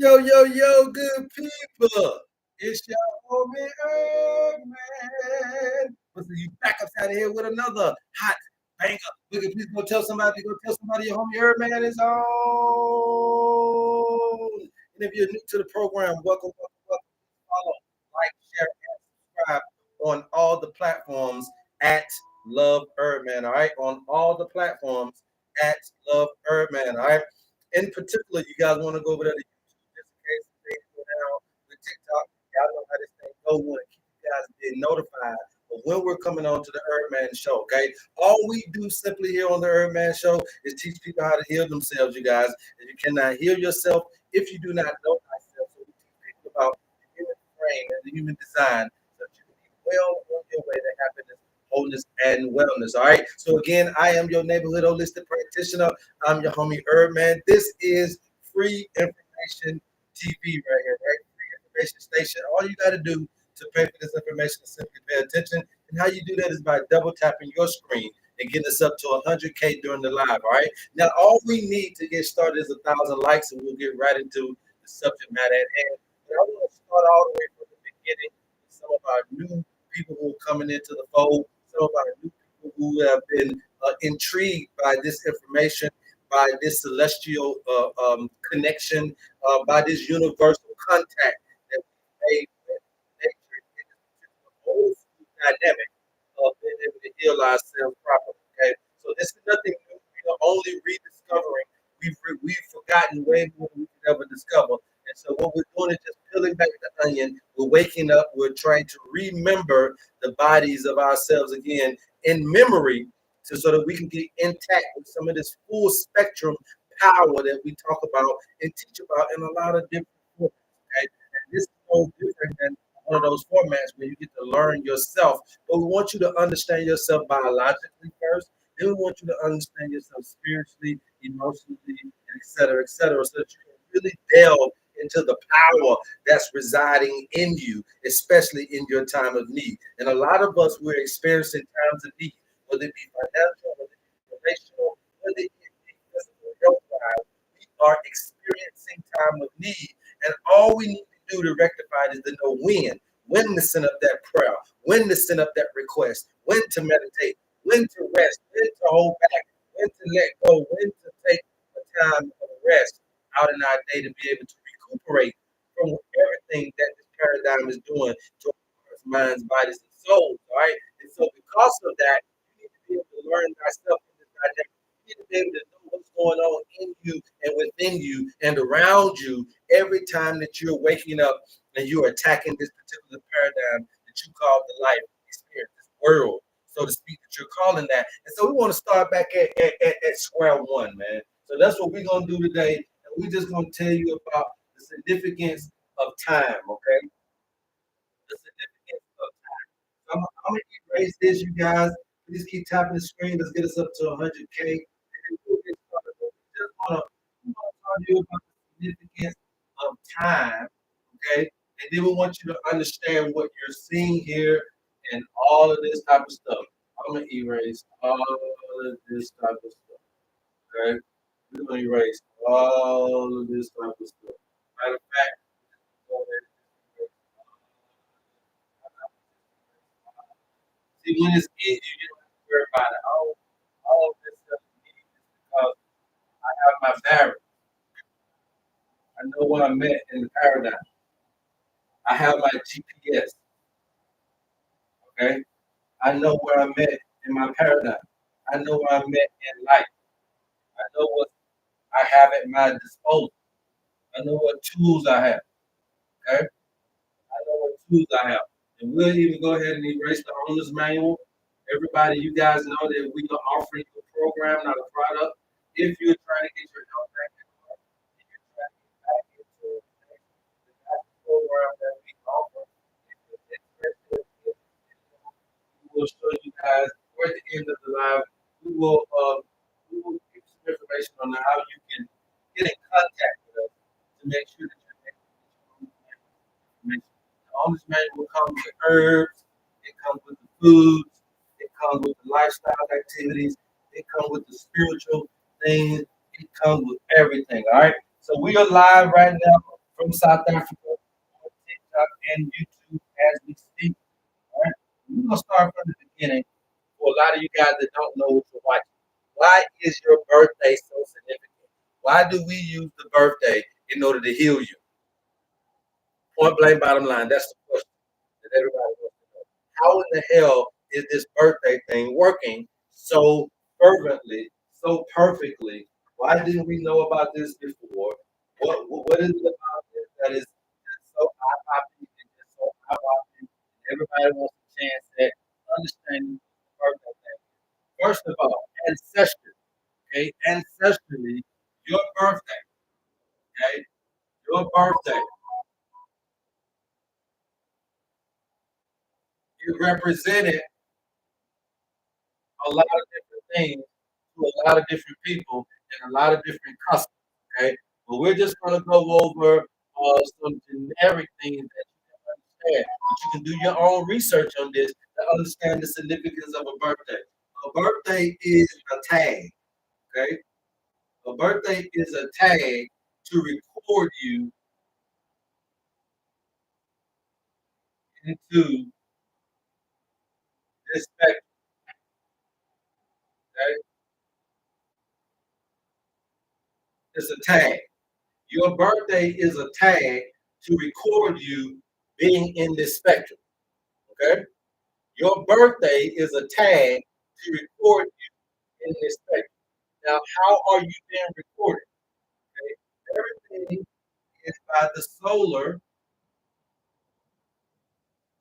Yo, yo, yo, good people. It's your homie HerbMan. Listen, you back upside here with another hot banger. Look, please go tell somebody your homie HerbMan is on. And if you're new to the program, welcome, welcome, welcome. Follow, like, share, and subscribe on all the platforms at Love HerbMan. All right, on all the platforms at Love HerbMan. All right. In particular, you guys want to go over there to just in case things go down with TikTok. Y'all know how this thing go. We want to keep you guys being notified of when we're coming on to the Herb Show. Okay, all we do simply here on the Herb Show is teach people how to heal themselves. You guys, and you cannot heal yourself if you do not know thyself. So we teach people about the human frame and the human design, so that you can be well on your way to happiness, wholeness, and wellness. All right. So again, I am your neighborhood holistic practitioner. I'm your homie Herb. This is free information TV right here, right? Free information station. All you got to do to pay for this information is simply pay attention. And how you do that is by double tapping your screen and getting us up to 100K during the live. All right. Now, all we need to get started is 1,000 likes, and we'll get right into the subject matter at hand. But I want to start all the way from the beginning with some of our new people who are coming into the fold, some of our new people who have been intrigued by this information, by this celestial connection, by this universal contact that we made with nature in this particular old school dynamic of being able to heal ourselves properly. Okay, so this is nothing new. We are only rediscovering. We've forgotten way more than we could ever discover. And so what we're doing is just peeling back the onion. We're waking up. We're trying to remember the bodies of ourselves again in memory, so that we can get intact with some of this full spectrum power that we talk about and teach about in a lot of different formats. Okay? And this is no different than one of those formats where you get to learn yourself. But we want you to understand yourself biologically first. Then we want you to understand yourself spiritually, emotionally, and et cetera, so that you can really delve into the power that's residing in you, especially in your time of need. And a lot of us, we're experiencing times of need, whether it be financial, whether it be relational, whether it be physical health wise, we are experiencing time of need. And all we need to do to rectify it is to know when to send up that prayer, when to send up that request, when to meditate, when to rest, when to hold back, when to let go, when to take a time of rest out in our day to be able to recuperate from everything that this paradigm is doing to our hearts, minds, bodies, and souls. All right. And so because of that, you need to be able to learn thyself in this dynamic. You need to be able to know what's going on in you and within you and around you every time that you're waking up and you're attacking this particular paradigm that you call the life experience, this world, so to speak, that you're calling that. And so we want to start back at square one, man. So that's what we're going to do today. And we're just going to tell you about the significance of time, okay? The significance of time. So I'm going to erase this, you guys. Please keep tapping the screen. Let's get us up to 100K. And then we'll get started. But we want to talk to you about the significance of time, okay? And then we want you to understand what you're seeing here and all of this type of stuff. I'm going to erase all of this type of stuff, okay? We're going to erase all of this type of stuff. Matter of fact, go ahead and erase see, when it's easy, you don't have to worry about it. All of this stuff is easy because I have my barrier. I know where I'm at in the paradigm. I have my GPS, okay? I know where I'm at in my paradigm. I know where I'm at in life. I know what I have at my disposal. I know what tools I have, okay? I know what tools I have. And we'll even go ahead and erase the owner's manual. Everybody, you guys know that we are offering you a program, not a product. If you're trying to get your health back in order, if you're trying to get back into the type of program that we offer, if you're interested, we will show you guys toward the end of the live. We will give some information on how you can get in contact with us to make sure that you're able to get your own information. The owner's manual comes with herbs, it comes with the foods, it comes with the lifestyle activities, it comes with the spiritual things, it comes with everything. All right. So we are live right now from South Africa on TikTok and YouTube as we speak. All right? We're gonna start from the beginning for a lot of you guys that don't know what you're watching. Why is your birthday so significant? Why do we use the birthday in order to heal you? Point blank, bottom line. That's the question that everybody wants to know. How in the hell is this birthday thing working so fervently, so perfectly? Why didn't we know about this before? What is it about this that is so eye-popping and just so eye-popping? Everybody wants a chance at understanding the birthday thing. First of all, ancestry. Okay, ancestrally, your birthday. Okay, your birthday. It represented a lot of different things to a lot of different people and a lot of different customs. Okay, but we're just going to go over some generic things that you can understand. But you can do your own research on this to understand the significance of a birthday. A birthday is a tag. Okay, a birthday is a tag to record you into this spectrum. Okay, it's a tag. Your birthday is a tag to record you being in this spectrum. Okay? Your birthday is a tag to record you in this spectrum. Now, how are you being recorded? Okay? Everything is by the solar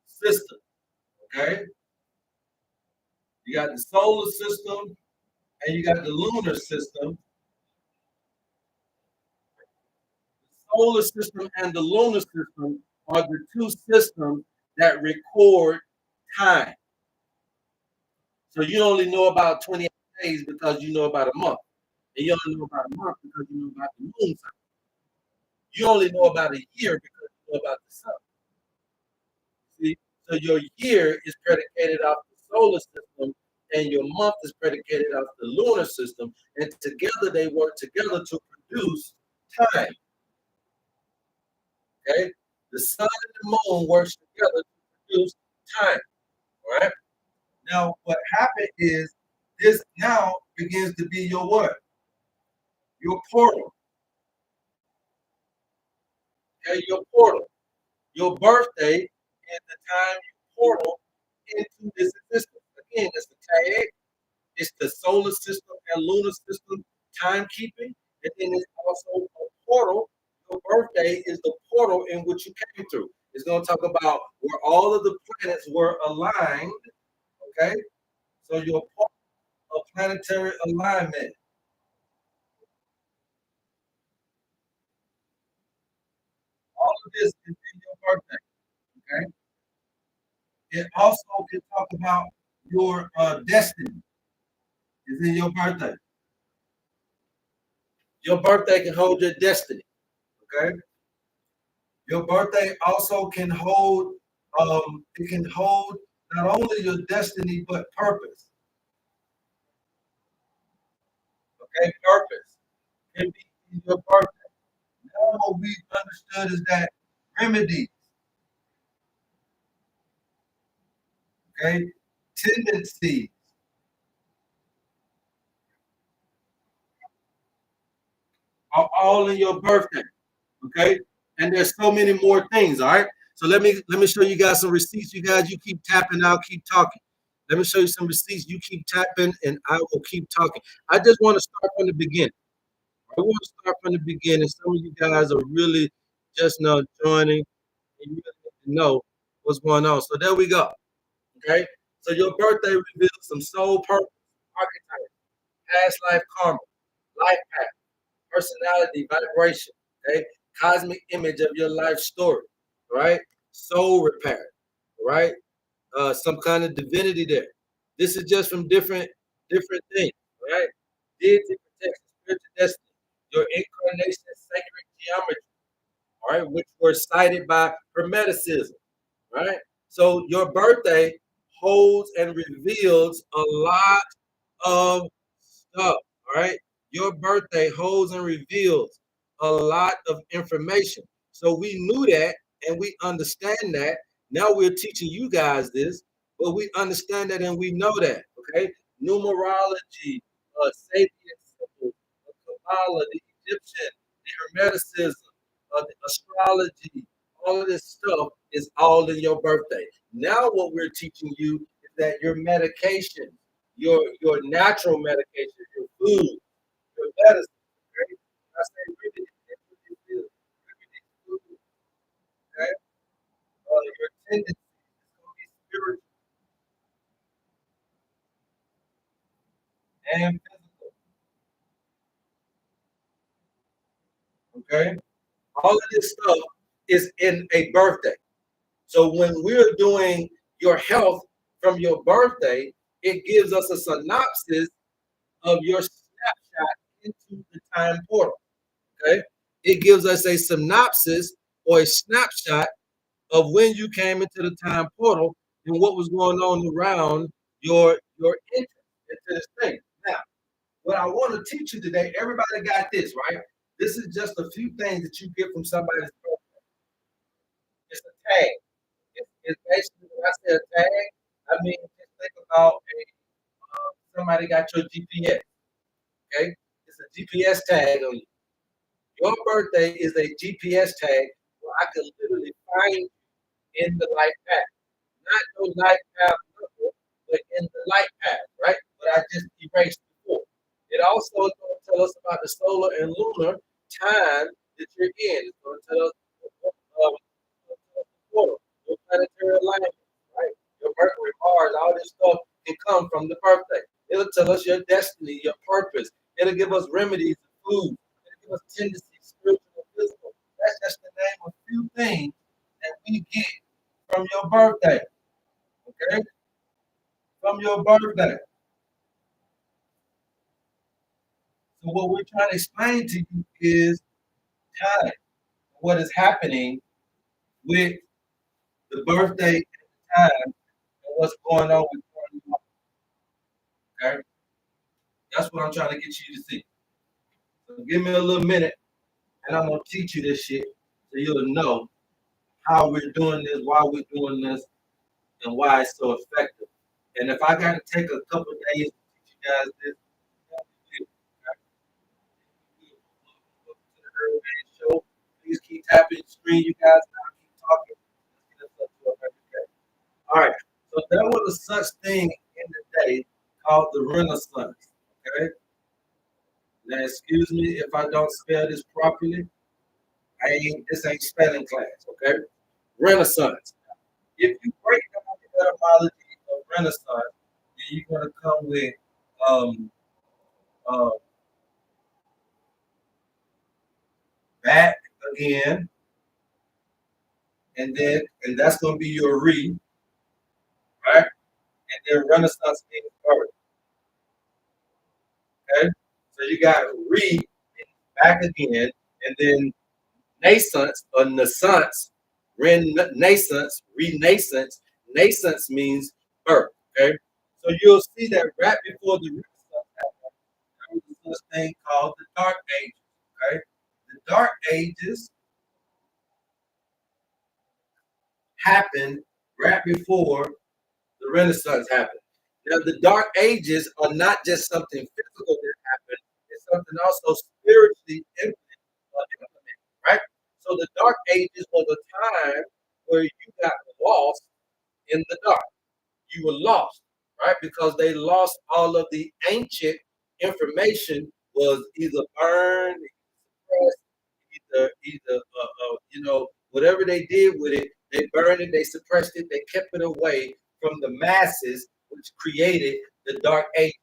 system. Okay? You got the solar system and you got the lunar system. The solar system and the lunar system are the two systems that record time. So you only know about 28 days because you know about a month. And you only know about a month because you know about the moon cycle. You only know about a year because you know about the sun. See? So your year is predicated off the solar system and your month is predicated off the lunar system. And together they work together to produce time. Okay? The sun and the moon works together to produce time. All right. Now what happened is this now begins to be your what? Your portal. Okay, your portal. Your birthday is the time you portal into this existence. Again, it's the tag, it's the solar system and lunar system timekeeping, and then it's also a portal. Your birthday is the portal in which you came through. It's going to talk about where all of the planets were aligned. Okay, so your portal of planetary alignment. All of this is in your birthday. Okay, it also can talk about your destiny. Is in your birthday. Your birthday can hold your destiny. Okay. Your birthday also can hold. It can hold not only your destiny but purpose. Okay, purpose can be in your birthday. Now what we've understood is that remedies, okay, tendencies are all in your birthday. Okay, and there's so many more things. All right. So let me show you guys some receipts. You guys, you keep tapping. I'll keep talking. Let me show you some receipts. You keep tapping, and I will keep talking. I just want to start from the beginning. I want to start from the beginning. Some of you guys are really just now joining, and you really need to know what's going on. So there we go. Okay. So your birthday reveals some soul purpose, archetype, past life karma, life path, personality, vibration. Okay. Cosmic image of your life story. Right. Soul repair. Right. Some kind of divinity there. This is just from different things. Right. Deity protection, spiritual destiny, your incarnation, sacred geometry. All right, which were cited by Hermeticism. Right. So your birthday holds and reveals a lot of stuff. All right. Your birthday holds and reveals a lot of information. So we knew that and we understand that. Now we're teaching you guys this, but we understand that and we know that. Okay, numerology, Sabian symbols, the Kabbalah, the Egyptian, the Hermeticism, the astrology, all of this stuff is all in your birthday. Now what we're teaching you is that your medication, your natural medication, your food, your medicine. Okay? I say really, it is really food. Okay? Your tendency is going to be spiritual and physical. Okay? All of this stuff is in a birthday. So when we're doing your health from your birthday, it gives us a synopsis of your snapshot into the time portal. Okay? It gives us a synopsis or a snapshot of when you came into the time portal and what was going on around your entrance into this thing. Now, what I want to teach you today, everybody got this, right? This is just a few things that you get from somebody's birthday. It's a tag. It's basically when I say a tag, I mean just think about somebody got your GPS. Okay, it's a GPS tag on you. Your birthday is a GPS tag where I can literally find you in the life path. Not no life path number, but in the light path, right? But I just erased before. It also is going to tell us about the solar and lunar time that you're in. It's going to tell us your planetary alignment, right? Your Mercury, Mars, all this stuff can come from the birthday. It'll tell us your destiny, your purpose. It'll give us remedies, food. It'll give us tendencies, spiritual and physical. That's just the name of a few things that we get from your birthday. Okay? From your birthday. So what we're trying to explain to you is time, what is happening with the birthday and the time and what's going on with you. Okay? That's what I'm trying to get you to see. So give me a little minute and I'm gonna teach you this shit so you'll know how we're doing this, why we're doing this, and why it's so effective. And if I gotta take a couple of days to teach you guys this, show. Please keep tapping the screen, you guys. I'll keep talking. Let's get us up to 100K. All right. So there was a such thing in the day called the Renaissance. Okay. Now, excuse me if I don't spell this properly. This ain't spelling class. Okay. Renaissance. If you break down the etymology of Renaissance, then you're gonna come with um uh back again, and that's gonna be your re, right? And then Renaissance means birth. Okay, so you got re back again, and then naissance or naissance, nascence means birth. Okay, so you'll see that right before the Renaissance happened, there was this thing called the Dark Ages. Okay, the Dark Ages happened right before the Renaissance happened. Now, the Dark Ages are not just something physical that happened; it's something also spiritually implemented, right? So, the Dark Ages was a time where you got lost in the dark. You were lost, right? Because they lost all of the ancient information was either burned, suppressed, whatever they did with it, they burned it, they suppressed it, they kept it away from the masses, which created the dark age,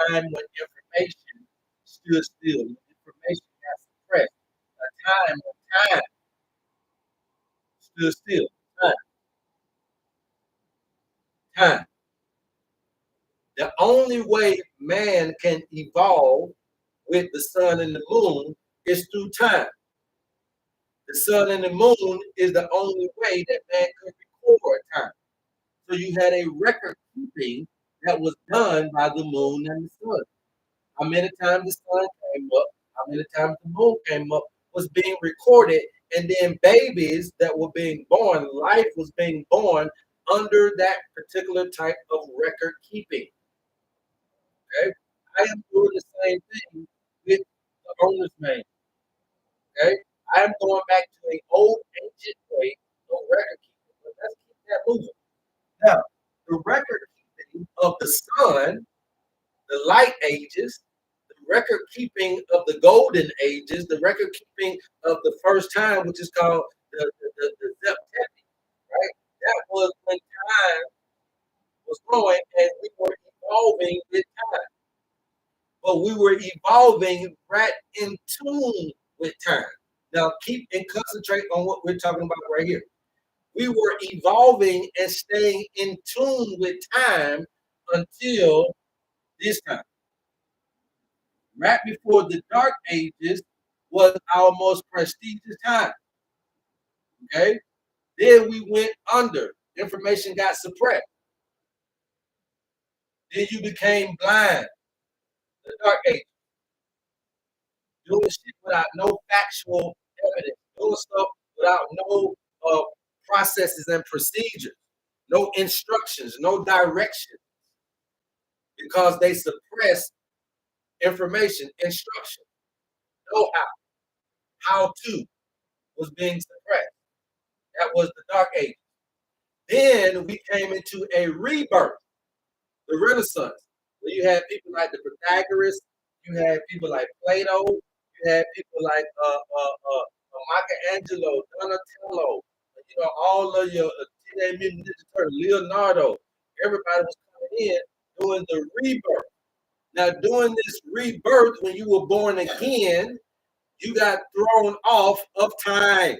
time when information stood still, when information got suppressed, a time when time stood still, time, time. The only way man can evolve with the sun and the moon is through time. The sun and the moon is the only way that man could record time. So you had a record keeping that was done by the moon and the sun. How many times the sun came up, how many times the moon came up was being recorded And then babies that were being born, life was being born under that particular type of record keeping. Okay. I am doing the same thing with the owner's manual. Okay. I am going back to an old ancient way of record keeping. But let's keep that moving. Now, the record keeping of the sun, the light ages, the record keeping of the golden ages, the record keeping of the first time, which is called the Zeptepi, right? That was when time was going and we were evolving with time. But we were evolving right in tune with time. Now, keep and concentrate on what we're talking about right here. We were evolving and staying in tune with time until this time. Right before the Dark Ages was our most prestigious time. Okay? Then we went under. Information got suppressed. Then you became blind. The Dark Ages. Doing shit without no factual evidence. Doing stuff without no processes and procedures. No instructions, no direction. Because they suppressed information, instruction, know-how, how-to was being suppressed. That was the Dark Ages. Then we came into a rebirth, the Renaissance, where you had people like the Pythagoras, you had people like Plato, you had people like Michelangelo, Donatello, all of your Teenage Mutant Ninja Turtles, Leonardo. Everybody was coming in doing the rebirth. Now, doing this rebirth, when you were born again, you got thrown off of time.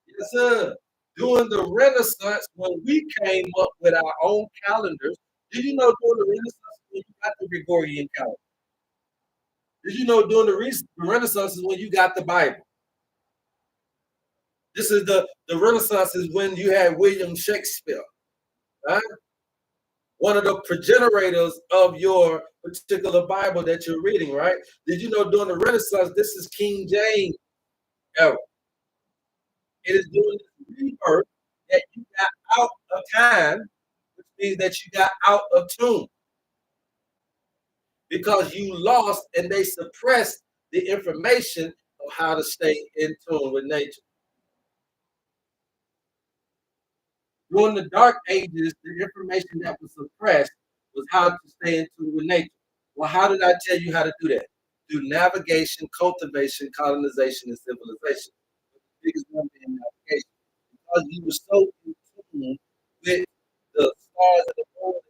Yes, sir. During the Renaissance, when we came up with our own calendars, did you know during the Renaissance when you got the Gregorian calendar? Did you know during the Renaissance is when you got the Bible? This is the Renaissance is when you had William Shakespeare, right? One of the progenitors of your particular Bible that you're reading, right? Did you know during the Renaissance, this is King James era? It is during this rebirth that you got out of time, which means that you got out of tune because you lost and they suppressed the information of how to stay in tune with nature. During the Dark Ages, the information that was suppressed was how to stay in tune with nature. Well, how did I tell you how to do that? Through navigation, cultivation, colonization, and civilization. The biggest one being navigation. Because you were so in tune with the stars of the moon,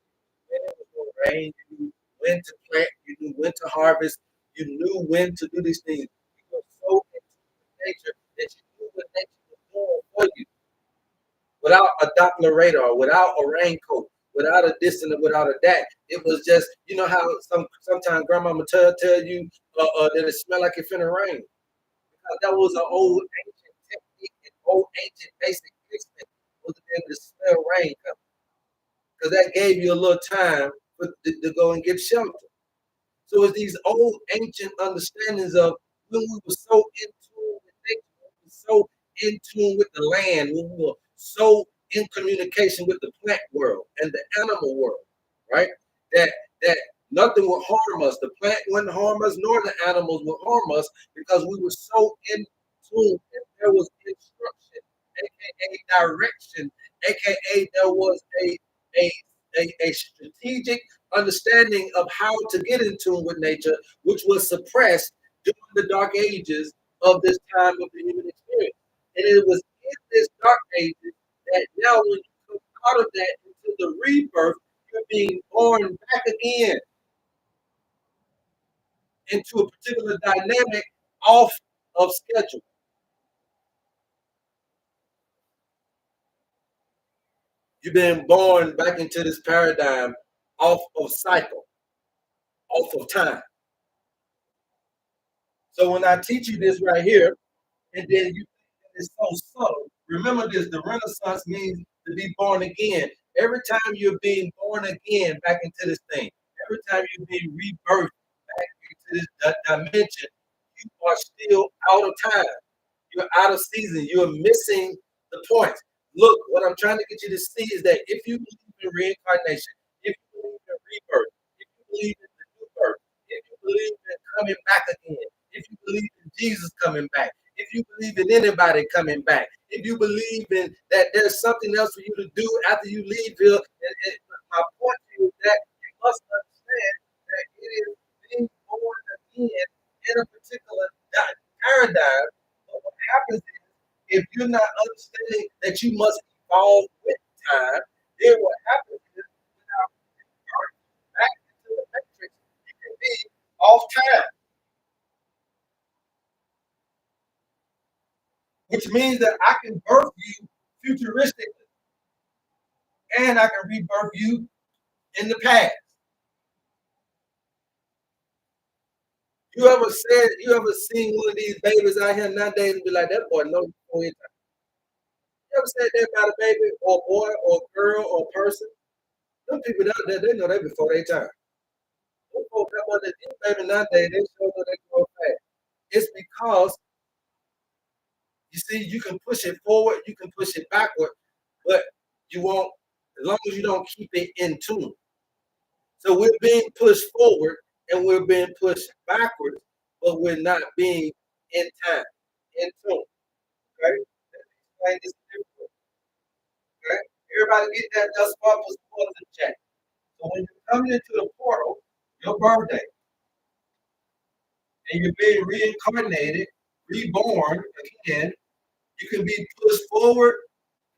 when it was going to rain, you knew when to plant, you knew when to harvest, you knew when to do these things. You were so in tune with nature that you knew what nature was doing for you. Without a Doppler radar, without a raincoat, without a this and without a that. It was just, you know how sometimes grandmama tell you that it smelled like it finna rain. Because that was an old ancient technique and old ancient basic instinct was to be able to smell rain coming. Because that gave you a little time to go and get shelter. So it's these old ancient understandings of when we were so in tune with nature, when we were so in tune with the land, when we were so in communication with the plant world and the animal world, right? That nothing would harm us. The plant wouldn't harm us, nor the animals would harm us because we were so in tune and there was instruction, aka direction, aka there was a a strategic understanding of how to get in tune with nature, which was suppressed during the dark ages of this time of the human experience. And it was in this dark ages that now when you come out of that into the rebirth, you're being born back again into a particular dynamic off of schedule. You've been born back into this paradigm off of cycle, off of time. So when I teach you this right here, and then you think that it's so subtle. Remember this, the Renaissance means to be born again. Every time you're being born again back into this thing, every time you're being rebirthed back into this dimension, you are still out of time. You're out of season. You're missing the point. Look, what I'm trying to get you to see is that if you believe in reincarnation, if you believe in rebirth, if you believe in the new birth, if you believe in coming back again, if you believe in Jesus coming back, if you believe in anybody coming back, if you believe in that there's something else for you to do after you leave here, and my point to you is that you must understand that it is being born again in a particular paradigm. But what happens is if you're not understanding that you must evolve with time, then what happens is without going back into the matrix, you can be off time, which means that I can birth you futuristically and I can rebirth you in the past. You ever seen one of these babies out here nowadays and be like, that boy knows before his time? You ever said that about a baby or boy or girl or person? Some people out there, they know that before their time. Them folks come on that these baby nowadays, they show know they grow fast. It's because you see, you can push it forward, you can push it backward, but you won't as long as you don't keep it in tune. So we're being pushed forward and we're being pushed backwards, but we're not being in time, in tune. Okay? Let me explain this differently. Okay? Everybody get that thus far was in the chat. So when you're coming into the portal, your birthday, and you're being reincarnated, reborn again, you can be pushed forward,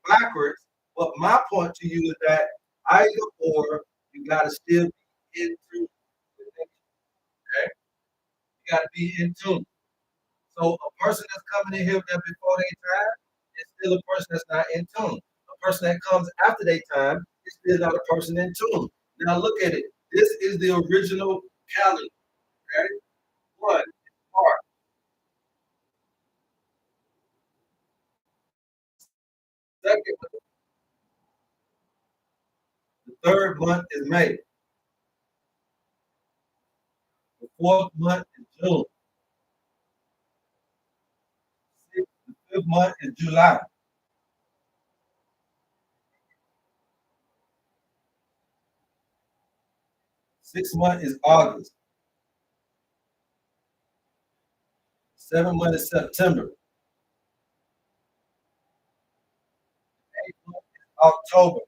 backwards. But my point to you is that either or, you gotta still be in tune with nature. Okay? You gotta be in tune. So a person that's coming in here there before their time is still a person that's not in tune. A person that comes after their time is still not a person in tune. Now look at it. This is the original calendar. Okay? One is March. Second, the third month is May. The fourth month is June. The fifth month is July. Sixth month is August. Seventh month is September. Eighth month is October.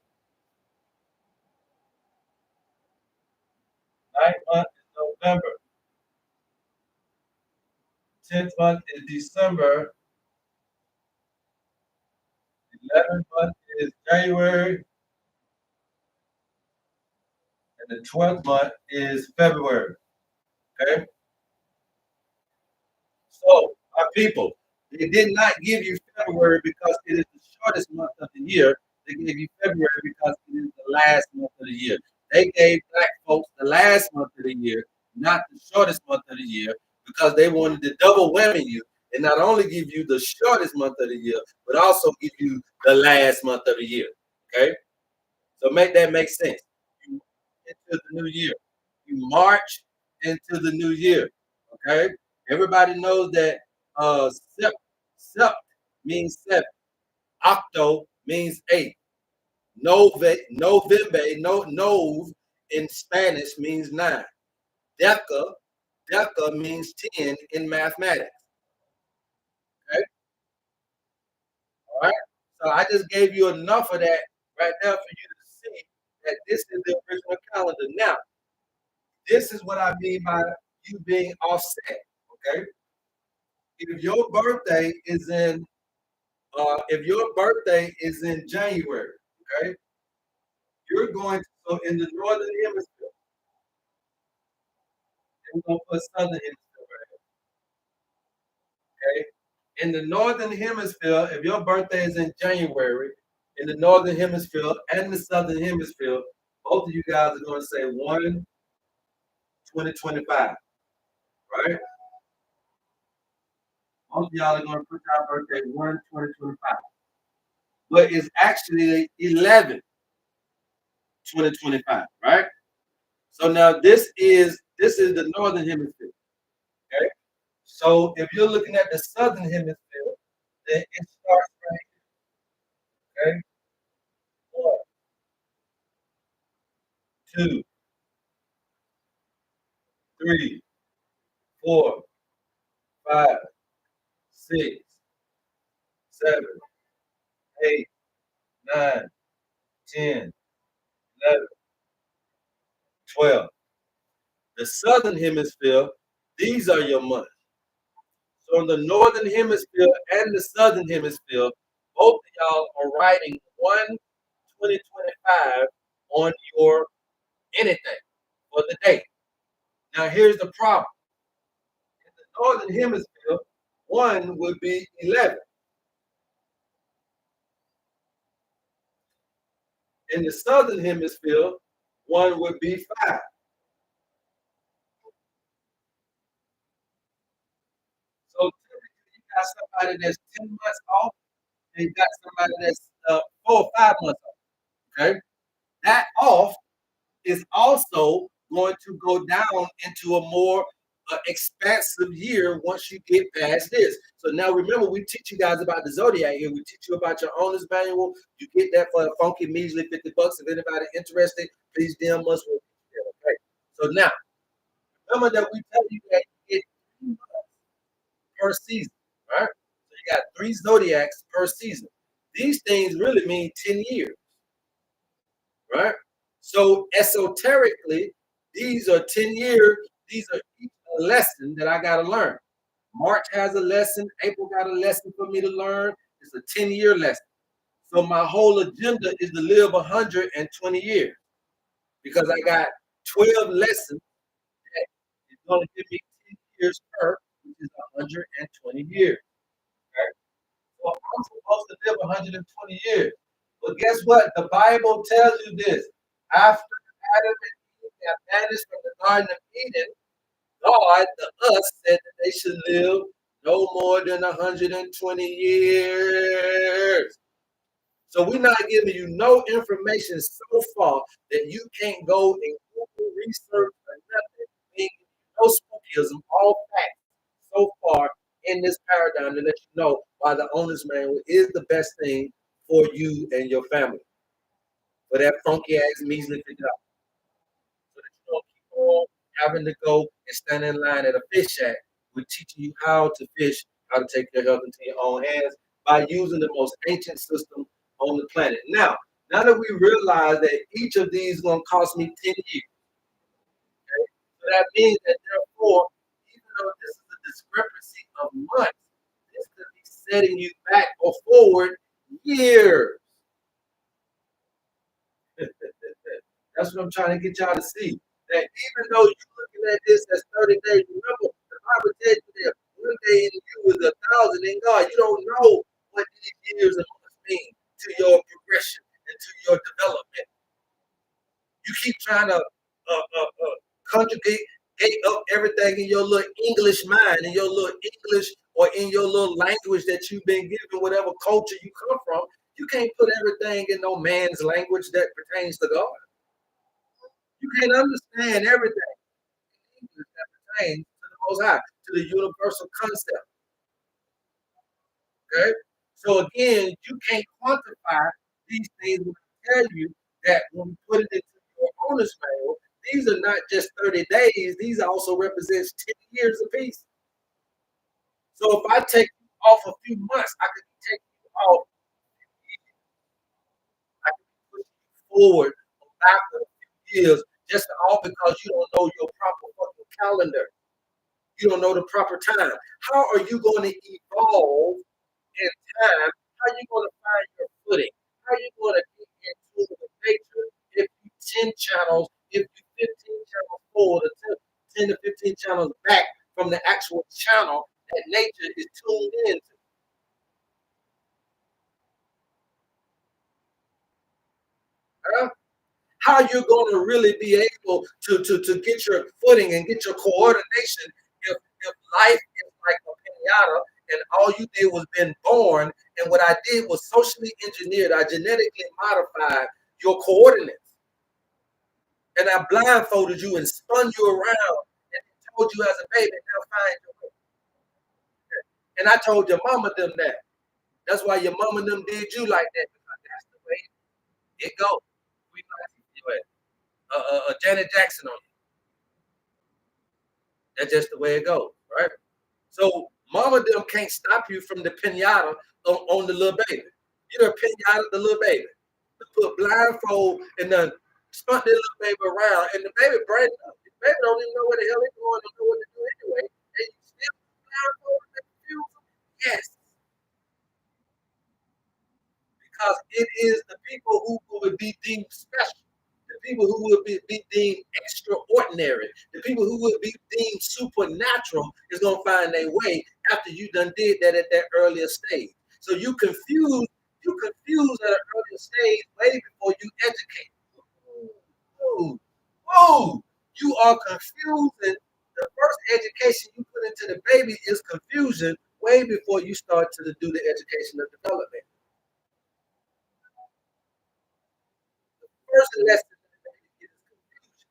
Ninth month is November. 10th month is December. 11th month is January. And the 12th month is February. Okay? So, our people, they did not give you February because it is the shortest month of the year. They gave you February because it is the last month of the year. They gave black folks the last month of the year, not the shortest month of the year, because they wanted to double whammy you and not only give you the shortest month of the year, but also give you the last month of the year. Okay? So make that make sense. You into the new year. You march into the new year. Okay? Everybody knows that sept means seven. Octo means eight. Nove in Spanish means nine. Deca means 10 in mathematics. Okay? All right. So I just gave you enough of that right now for you to see that this is the original calendar. Now, this is what I mean by you being offset. Okay. If your birthday is in January, okay, you're going to, so in the northern hemisphere, and we're gonna put southern hemisphere right here, okay? In the northern hemisphere, if your birthday is in January, in the northern hemisphere and the southern hemisphere, both of you guys are gonna say 1/2025, right? Both of y'all are gonna put your birthday 1/2025. But it's actually 11/2025, right? So now this is the northern hemisphere. Okay. So if you're looking at the southern hemisphere, then it starts right here. Okay. One, two, three, four, five, six, seven, eight, nine, 10, 11, 12. The southern hemisphere, these are your months. So in the northern hemisphere and the southern hemisphere, both of y'all are writing 1/2025 on your anything for the day. Now here's the problem. In the northern hemisphere, 1 would be 11. In the southern hemisphere, 1 would be 5. So typically you got somebody that's 10 months off, and you got somebody that's 4 or 5 months off. Okay. That off is also going to go down into a more expansive year once you get past this. So now remember, we teach you guys about the zodiac here. We teach you about your owner's manual. You get that for a funky measly $50. If anybody interested, please DM us. Okay. So now remember that we tell you that you get 3 months per season, right? So you got 3 zodiacs per season. These things really mean 10 years, right? So esoterically, these are 10 years, these are each a lesson that I got to learn. March has a lesson, April got a lesson for me to learn. It's a 10-year lesson. So my whole agenda is to live 120 years because I got 12 lessons that is going to give me 10 years per, which is 120 years. Okay? So I'm supposed to live 120 years. But guess what? The Bible tells you this. After Adam and Eve got banished from the Garden of Eden, God, the us, said that they should live no more than 120 years. So we're not giving you no information so far that you can't go and Google research or nothing. We ain't giving you no spookism, all facts so far in this paradigm to let you know why the owner's manual is the best thing for you and your family. For that funky ass measly $50. So that you don't keep on having to go and stand in line at a fish shack. We're teaching you how to fish, how to take your health into your own hands by using the most ancient system on the planet. Now that we realize that each of these is going to cost me 10 years, okay? So that means that therefore, even though this is a discrepancy of months, this could be setting you back or forward years. That's what I'm trying to get y'all to see. That even though you're looking at this as 30 days, remember the Bible tells you that one day in you is 1,000 in God. You don't know what these years and months mean to your progression and to your development. You keep trying to conjugate up everything in your little English mind, in your little English or in your little language that you've been given, whatever culture you come from. You can't put everything in no man's language that pertains to God. You can't understand everything in English that pertains to the Most High, to the universal concept. Okay? So again, you can't quantify these things when I tell you that when we put it into your owner's manual, these are not just 30 days, these also represents 10 years apiece. So if I take you off a few months, I could take you off, I could push you forward or backward a few years just all because you don't know your proper fucking calendar. You don't know the proper time. How are you going to evolve in time? How are you going to find your footing? How are you going to get in tune with nature if you 10 channels, if you 15 channels forward, or 10 to 15 channels back from the actual channel that nature is tuned into? Huh? How you're going to really be able to get your footing and get your coordination if life is like a pinata and all you did was been born and what I did was socially engineered, I genetically modified your coordinates and I blindfolded you and spun you around and told you as a baby, they'll find your way. And I told your mama them that. That's why your mama them did you like that, because that's the way it goes. We like Janet Jackson on you. That's just the way it goes, right? So mama them can't stop you from the pinata on the little baby. You done pinata the little baby. You put blindfold and then spun the little baby around, and the baby brand up. The baby don't even know where the hell it's going, don't know what to do anyway. And you still blindfold and confuse them? Yes, because it is the people who would be deemed special, the people who would be deemed extraordinary, the people who would be deemed supernatural is going to find their way after you done did that at that earlier stage. So you confuse at an earlier stage way before you educate. Whoa, whoa, you are confusing. The first education you put into the baby is confusion way before you start to do the education of development. First lesson is confusion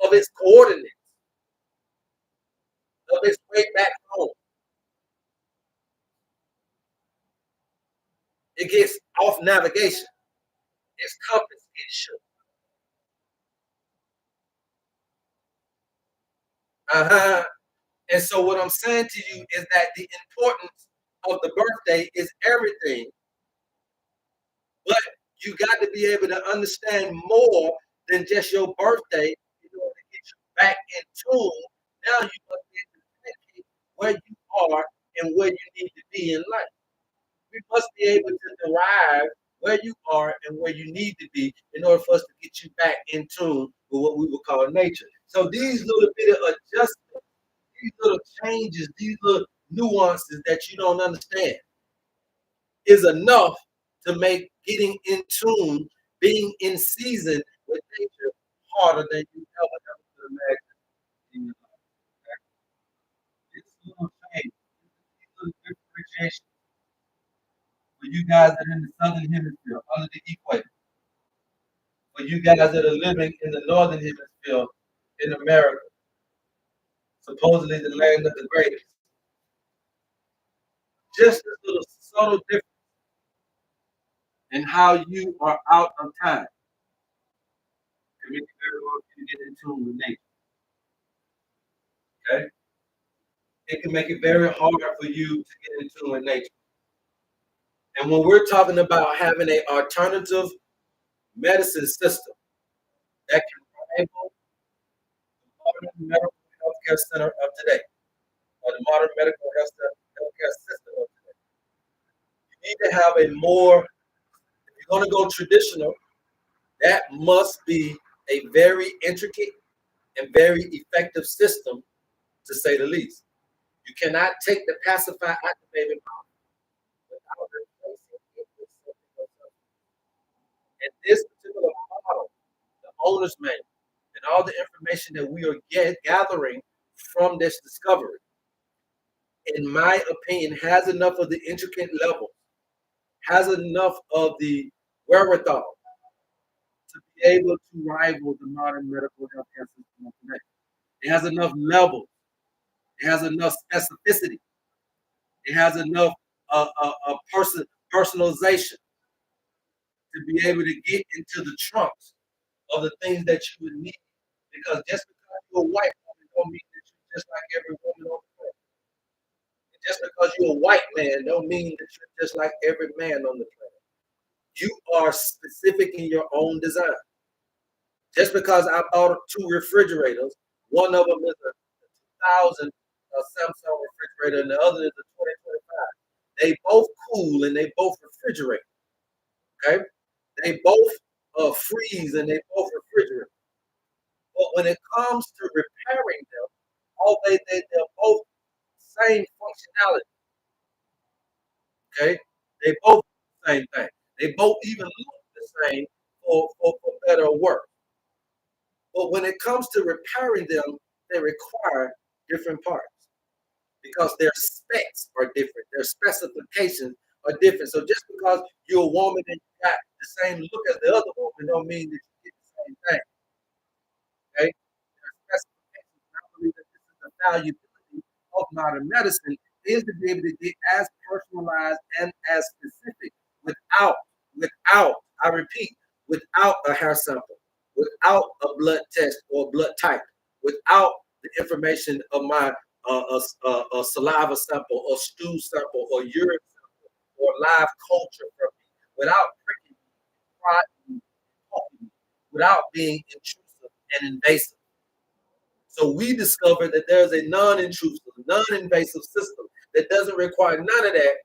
of its coordinates, of its way back home. It gets off navigation. Its compass gets shook. Uh-huh. And so what I'm saying to you is that the importance of the birthday is everything, but you got to be able to understand more than just your birthday in order to get you back in tune. Now you must be able to communicate where you are and where you need to be in life. We must be able to derive where you are and where you need to be in order for us to get you back in tune with what we would call nature. So these little bit of adjustments, these little changes, these little nuances that you don't understand is enough to make getting in tune, being in season with nature harder than you ever could imagine. This little change, these little differentiations for you guys that are in the southern hemisphere under the equator, for you guys that are living in the northern hemisphere in America, supposedly the land of the greatest. Just this little subtle difference in how you are out of time can make it very hard for you to get in tune with nature. Okay? It can make it very hard for you to get in tune with nature. And when we're talking about having an alternative medicine system that can rival the modern medical healthcare center of today, or the modern medical healthcare system of today, you need to have a more, if you're going to go traditional, that must be a very intricate and very effective system, to say the least. You cannot take the pacifier out the baby mouth without replacing it with something else. And this particular model, the owner's manual, and all the information that we are gathering from this discovery, in my opinion, has enough of the intricate level, has enough of the wherewithal to be able to rival the modern medical healthcare system of today. It has enough levels. It has enough specificity. It has enough personalization to be able to get into the trunks of the things that you would need. Because just because you're a white woman don't mean that you're just like every woman on the planet. And just because you're a white man don't mean that you're just like every man on the planet. You are specific in your own design. Just because I bought two refrigerators, one of them is a 2000 Samsung refrigerator and the other is a 2025. They both cool and they both refrigerate. Okay, they both freeze and they both refrigerate. But when it comes to repairing them, they're both same functionality. Okay, they both the same thing. They both even look the same for better or worse. But when it comes to repairing them, they require different parts because their specs are different, their specifications are different. So just because you're a woman and you got the same look as the other woman, don't mean that you get the same thing. Okay? Their specifications valuability of modern medicine is to be able to get as personalized and as specific without, I repeat, without a hair sample, without a blood test or blood type, without the information of my a saliva sample or stool sample or urine sample or live culture from me, without pricking me, prodding me, poking me, without being intrusive and invasive. So we discovered that there's a non-intrusive, non-invasive system that doesn't require none of that,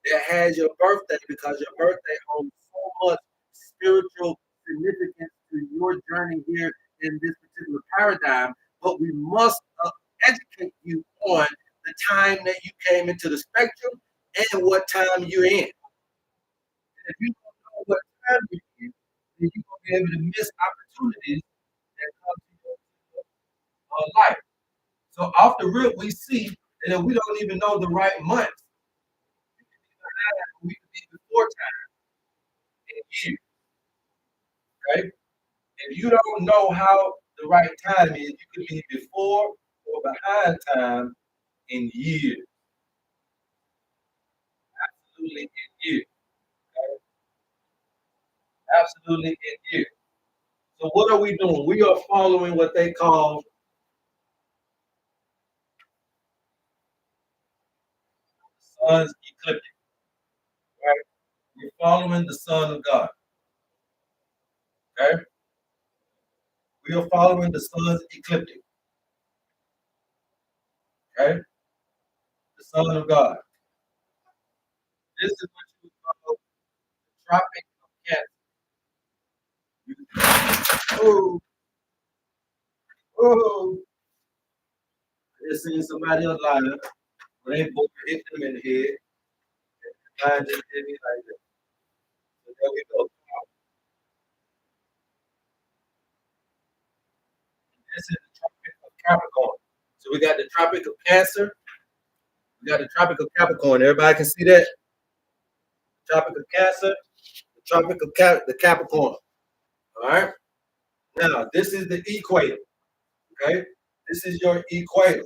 that has your birthday, because your birthday holds so much spiritual significance to your journey here in this particular paradigm. But we must educate you on the time that you came into the spectrum and what time you're in. And if you don't know what time you're in, then you're going to be able to miss opportunities that come to your life. So off the rip, we see that we don't even know the right month. We could be before time in years, right? If you don't know how the right time is, you could be before or behind time in years. Absolutely in years. Okay? Absolutely in years. So what are we doing? We are following what they call the sun's ecliptic, right? We're following the Son of God. Okay? We are following the sun's ecliptic. Okay? The Son of God. This is what you call the Tropic of Cancer. Oh, oh. I just seen somebody else lying. Rainbow hit them in the head. Mine just hit me like that. So there we go. This is the Tropic of Capricorn. So we got the Tropic of Cancer. We got the Tropic of Capricorn. Everybody can see that? Tropic of Cancer, the Tropic of the Capricorn. All right. Now this is the equator. Okay. This is your equator.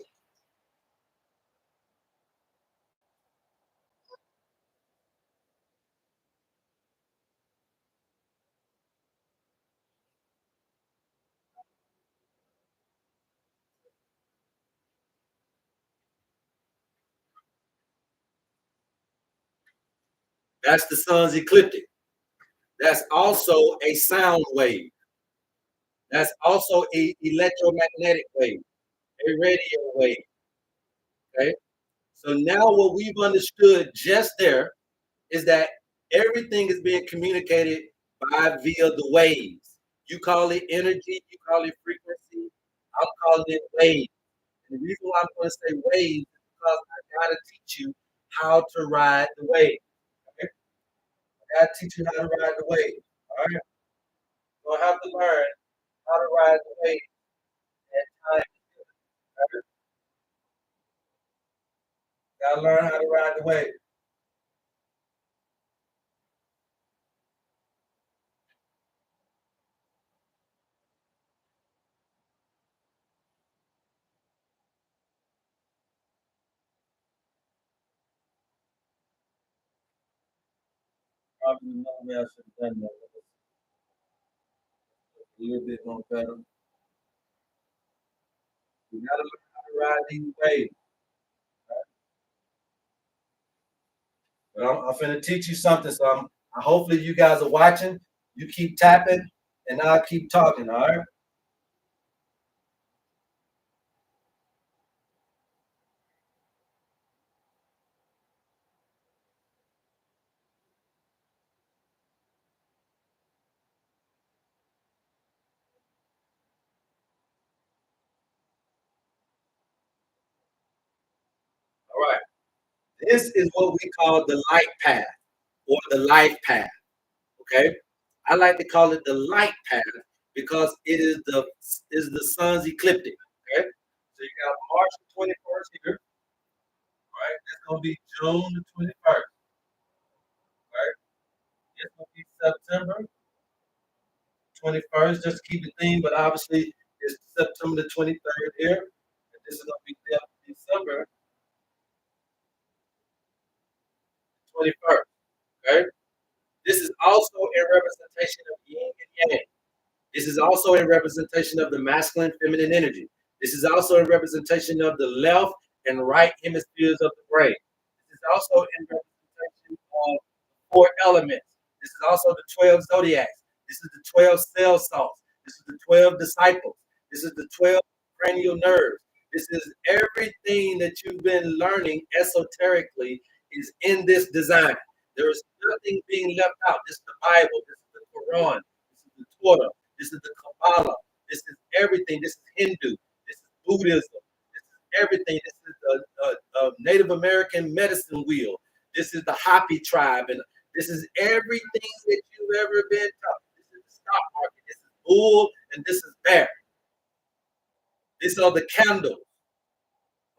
That's the sun's ecliptic. That's also a sound wave. That's also a electromagnetic wave, a radio wave. Okay. So now what we've understood just there is that everything is being communicated by via the waves. You call it energy, you call it frequency, I'm calling it waves. And the reason why I'm going to say waves is because I gotta teach you how to ride the wave. Okay? I gotta teach you how to ride the wave. All right, you'll have to learn how to ride the wave at times. All right? Gotta learn how to ride the wave. Probably another way I should have done that. A little bit more better. We gotta learn how to ride these waves. But I'm finna teach you something. So hopefully you guys are watching. You keep tapping, and I'll keep talking. All right. All right. This is what we call the light path or the life path. Okay. I like to call it the light path because it is the sun's ecliptic. Okay. So you got March the 21st here. Right. That's gonna be June the 21st. Right. It's gonna be September 21st. Just to keep the theme, but obviously it's September the 23rd here. This is going to be December 21st. Okay. This is also a representation of yin and yang. This is also a representation of the masculine, feminine energy. This is also a representation of the left and right hemispheres of the brain. This is also a representation of four elements. This is also the 12 zodiacs. This is the 12 cell salts. This is the 12 disciples. This is the 12 cranial nerves. This is everything that you've been learning esoterically is in this design. There is nothing being left out. This is the Bible. This is the Quran. This is the Torah. This is the Kabbalah. This is everything. This is Hindu. This is Buddhism. This is everything. This is the Native American medicine wheel. This is the Hopi tribe. And this is everything that you've ever been taught. This is the stock market. This is bull and this is bear. These are the candles.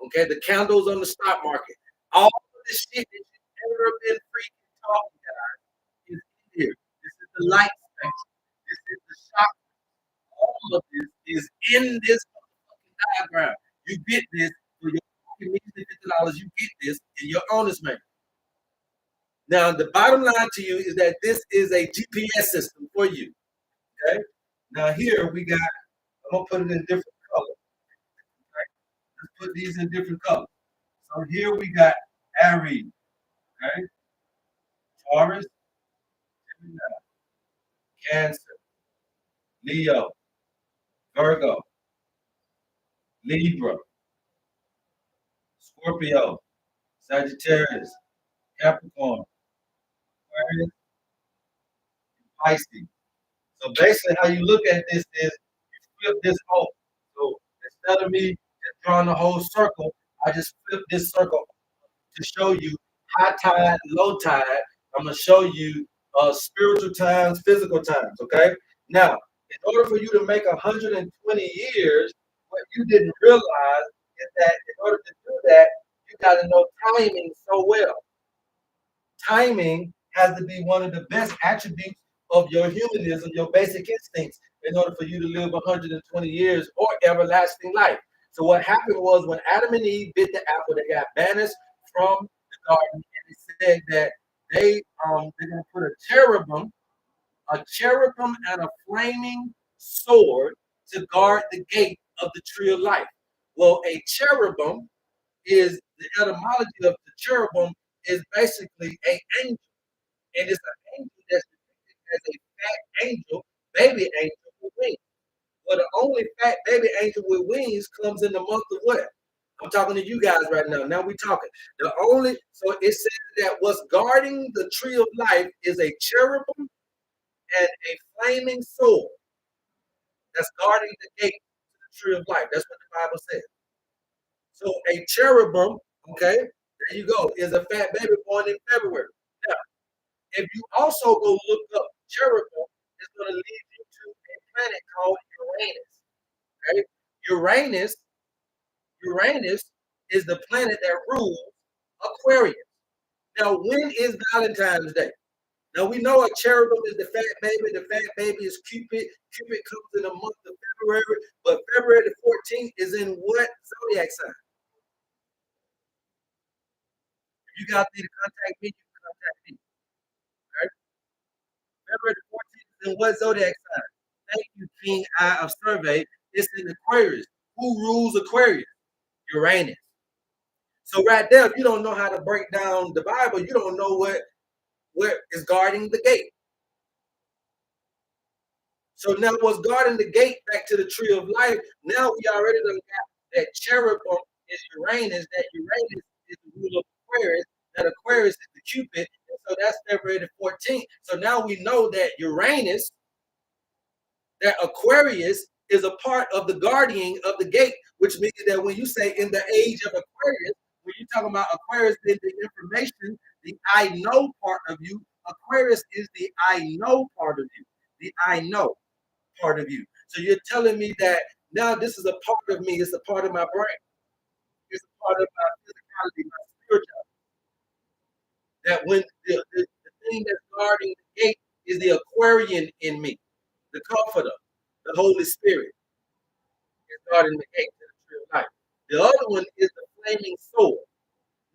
Okay, the candles on the stock market. All of the shit that you've ever been freaking talking about is in here. This is the light spectrum. This is the shock. All of this is in this diagram. You get this for your $50. You get this in your owner's manual. Now, the bottom line to you is that this is a GPS system for you. Okay. Now here we got. I'm gonna put it in different colors. Okay? Let's put these in different colors. So here we got Aries. Okay. Taurus, Gemini, Cancer, Leo, Virgo, Libra, Scorpio, Sagittarius, Capricorn, Aquarius, Pisces. So basically, how you look at this is you flip this over. So instead of me just drawing the whole circle, I just flip this circle to show you high tide, low tide. I'm gonna show you spiritual times, physical times. Okay. Now, in order for you to make 120 years, what you didn't realize is that in order to do that, you got to know timing so well. Timing has to be one of the best attributes of your humanism, your basic instincts, in order for you to live 120 years or everlasting life. So what happened was when Adam and Eve bit the apple, they got banished from the garden, and it said that they're gonna put a cherubim and a flaming sword to guard the gate of the tree of life. Well, a cherubim is the etymology of the cherubim is basically an angel, and it's an angel that's depicted as a fat angel, baby angel with wings. Well, the only fat baby angel with wings comes in the month of what? I'm talking to you guys right now. Now we talking. The only so it says that what's guarding the tree of life is a cherubim and a flaming sword that's guarding the gate to the tree of life. That's what the Bible says. So a cherubim, okay, there you go, is a fat baby born in February. Now, if you also go look up cherubim, it's going to lead you to a planet called Uranus. Okay? Uranus is the planet that rules Aquarius. Now, when is Valentine's Day? Now we know a cherubim is the fat baby. The fat baby is Cupid. Cupid comes in the month of February, but February the 14th is in what zodiac sign? If you guys need to contact me, you can contact me. Right? February the 14th is in what zodiac sign? Thank you, King Eye of Survey. It's in Aquarius. Who rules Aquarius? Uranus. So right there, if you don't know how to break down the Bible, you don't know what is guarding the gate. So now what's guarding the gate back to the tree of life, now we already done got that cherubim is Uranus, that Uranus is the ruler of Aquarius, that Aquarius is the Cupid, and so that's February the 14th. So now we know that Uranus, that Aquarius is a part of the guardian of the gate, which means that when you say in the age of Aquarius, when you're talking about Aquarius is the information, the I know part of you, Aquarius is the I know part of you, the I know part of you. So you're telling me that now this is a part of me, it's a part of my brain, it's a part of my physicality, my spirituality. That when the thing that's guarding the gate is the Aquarian in me, the comforter, the Holy Spirit is guarding the gate to the tree of life. The other one is the flaming sword.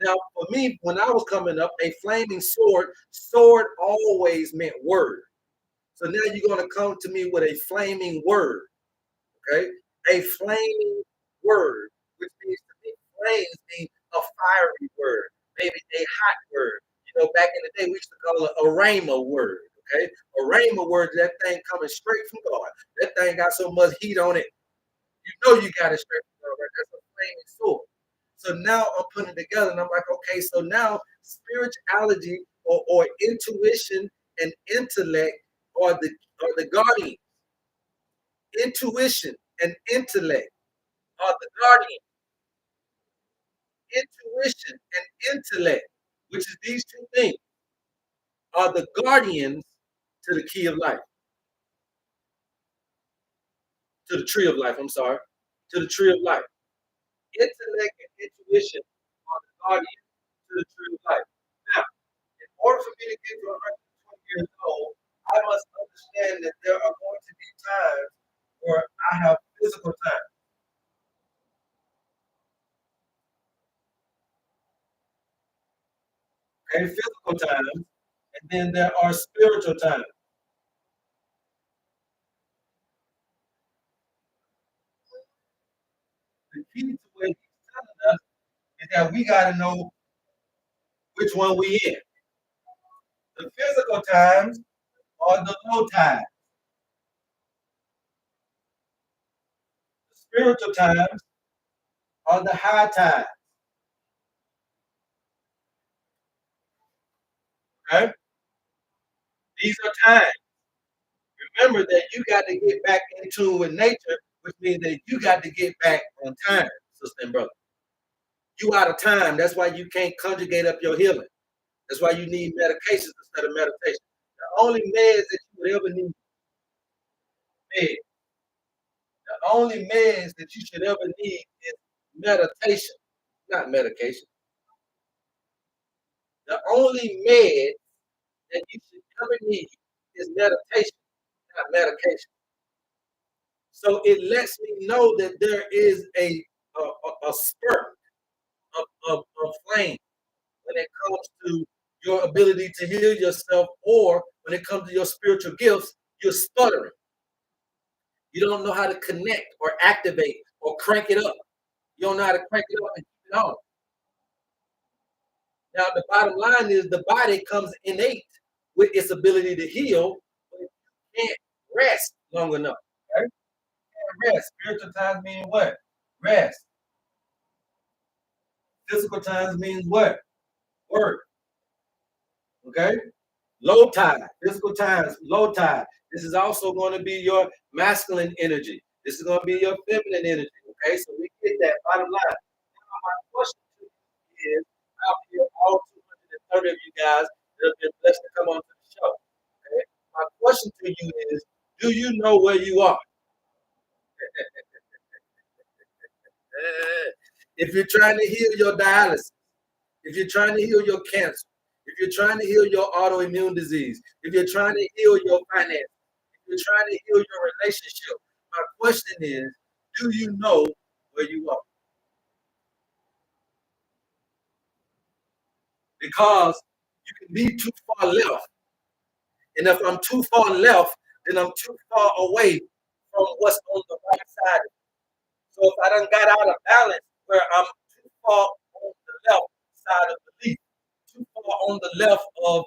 Now, for me, when I was coming up, a flaming sword always meant word. So now you're going to come to me with a flaming word, okay? A flaming word, which means to me, flames mean a fiery word, maybe a hot word. Back in the day, we used to call it a rhema word, okay? A rhema word, that thing coming straight from God. That thing got so much heat on it, you got it straight from God, right? That's a flaming sword. So now I'm putting it together and I'm like, okay, so now spirituality or intuition and intellect are the guardian. Intuition and intellect are the guardian. Intuition and intellect, which is these two things, are the guardians to the key of life, to the tree of life. I'm sorry, to the tree of life. Intellect and intuition are the guardians to the tree of life. Now, in order for me to get to 120 years old, I must understand that there are going to be times where I have physical time. Okay, physical times, and then there are spiritual times. The key to what he's telling us is that we got to know which one we in. The physical times are the low times. The spiritual times are the high times. Okay? These are times. Remember that you got to get back in tune with nature, which means that you got to get back on time, sister and brother. You out of time. That's why you can't conjugate up your healing. That's why you need medications instead of meditation. The only meds that you would ever need, meds. The only meds that you should ever need is meditation, not medication. The only med that you should ever need is meditation, not medication. So it lets me know that there is a spurt of flame when it comes to your ability to heal yourself, or when it comes to your spiritual gifts, you're stuttering. You don't know how to connect or activate or crank it up. You don't know how to crank it up and keep it on. Now, the bottom line is the body comes innate with its ability to heal, but you can't rest long enough. Okay? You can't rest. Spiritual times mean what? Rest. Physical times means what? Work. Okay? Low tide. Physical times, low tide. This is also going to be your masculine energy. This is going to be your feminine energy. Okay? So we get that bottom line. Now, my question to you is, out here, all 230 of you guys that have been blessed to come on to the show. Okay? My question to you is, do you know where you are? If you're trying to heal your dialysis, if you're trying to heal your cancer, if you're trying to heal your autoimmune disease, if you're trying to heal your finances, if you're trying to heal your relationship, my question is, do you know where you are? Because you can be too far left. And if I'm too far left, then I'm too far away from what's on the right side. So if I done got out of balance where I'm too far on the left side of the leaf, too far on the left of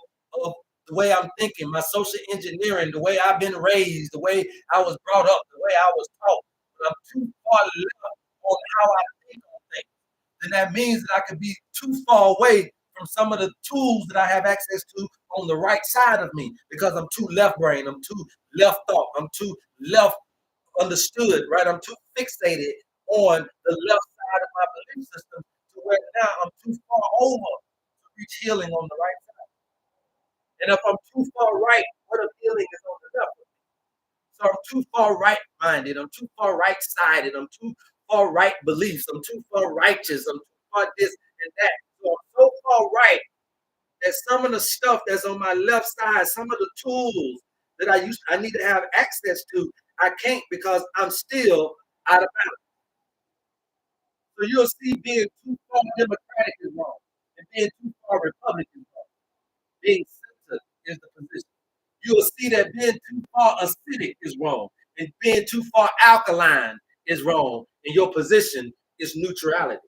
the way I'm thinking, my social engineering, the way I've been raised, the way I was brought up, the way I was taught, but I'm too far left on how I think on things, then that means that I could be too far away from some of the tools that I have access to on the right side of me because I'm too left brain, I'm too left thought, I'm too left understood, right? I'm too fixated on the left side of my belief system to where now I'm too far over to reach healing on the right side. And if I'm too far right, what if healing is on the left? So I'm too far right minded, I'm too far right sided, I'm too far right beliefs, I'm too far righteous, I'm too far this and that. So I'm so far right that some of the stuff that's on my left side, some of the tools that I need to have access to, I can't because I'm still out of balance. So you'll see being too far Democratic is wrong, and being too far Republican is wrong. Being centered is the position. You will see that being too far acidic is wrong, and being too far alkaline is wrong, and your position is neutrality.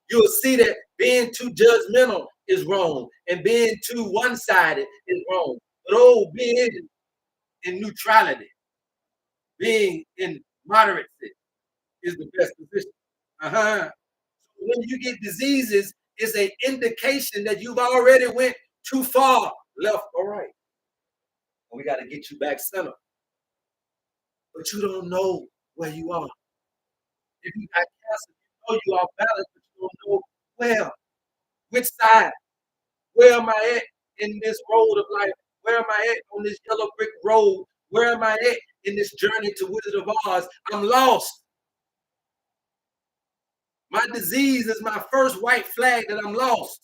You will see that being too judgmental is wrong, and being too one-sided is wrong. But oh, being in neutrality, being in moderacy is the best position. Uh-huh. So when you get diseases, it's an indication that you've already went too far, left or right. And we got to get you back center. But you don't know where you are. If you got cancer, you know you are balanced, but you don't know where, which side. Where am I at in this road of life? Where am I at on this yellow brick road? Where am I at in this journey to Wizard of Oz? I'm lost. My disease is my first white flag that I'm lost.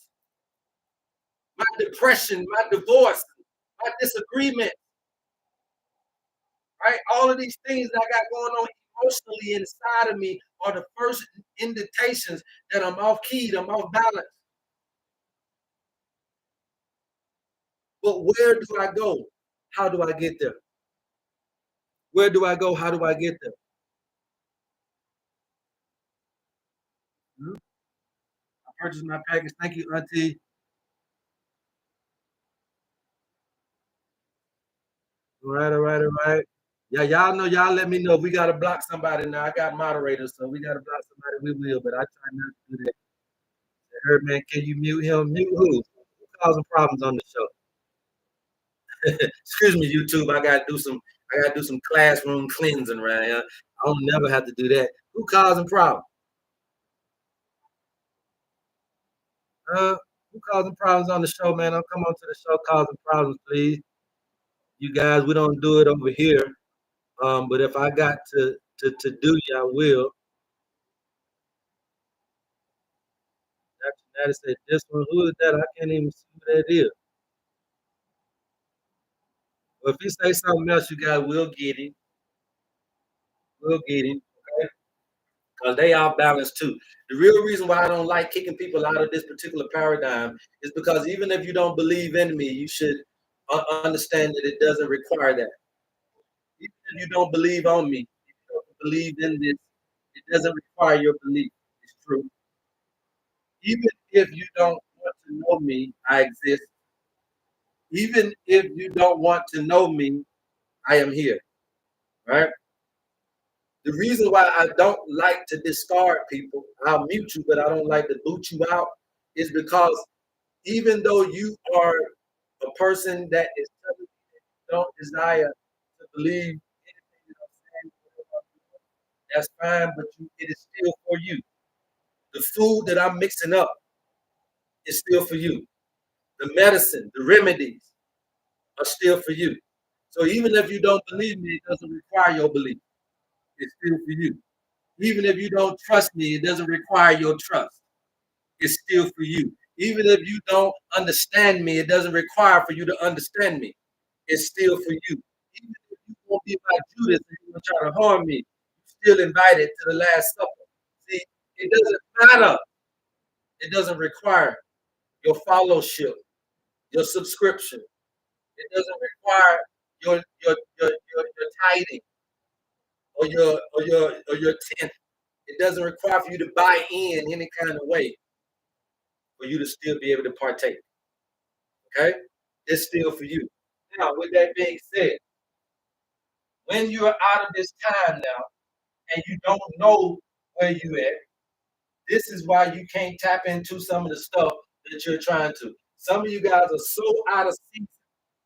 My depression, my divorce, my disagreement, right? All of these things that I got going on emotionally inside of me are the first indications that I'm off key, I'm off balance. But where do I go? How do I get there? Where do I go? How do I get there? Hmm? I purchased my package. Thank you, Auntie. All right, all right, all right. Yeah, y'all know y'all let me know if we gotta block somebody now. I got moderators, so we gotta block somebody, we will, but I try not to do that. HerbMan, can you mute him? Mute who? Who causing problems on the show? Excuse me, YouTube. I gotta do some classroom cleansing right here. I don't never have to do that. Who causing problems? Who causing problems on the show, man? Don't come onto the show causing problems, please. You guys, we don't do it over here. But if I got to do you, I will. That is this one. Who is that? I can't even see who that is. Well, if he say something else, you guys will get him. We'll get him. Okay? Because they are balanced too. The real reason why I don't like kicking people out of this particular paradigm is because even if you don't believe in me, you should understand that it doesn't require that. Even if you don't believe on me, if you don't believe in this, it doesn't require your belief. It's true. Even if you don't want to know me, I exist. Even if you don't want to know me, I am here. Right? The reason why I don't like to discard people, I'll mute you, but I don't like to boot you out, is because even though you are a person that is don't desire to believe anything that I'm saying, that's fine, but it is still for you. The food that I'm mixing up is still for you. The medicine, the remedies are still for you. So even if you don't believe me, it doesn't require your belief. It's still for you. Even if you don't trust me, it doesn't require your trust. It's still for you. Even if you don't understand me, it doesn't require for you to understand me. It's still for you. Even if you won't be like Judas and you will try to harm me, you're still invited to the Last Supper. See, it doesn't matter. It doesn't require your fellowship, your subscription. It doesn't require your tithing or your tenth. It doesn't require for you to buy in any kind of way for you to still be able to partake. Okay? It's still for you. Now, with that being said, when you're out of this time now and you don't know where you at, this is why you can't tap into some of the stuff that you're trying to. Some of you guys are so out of season,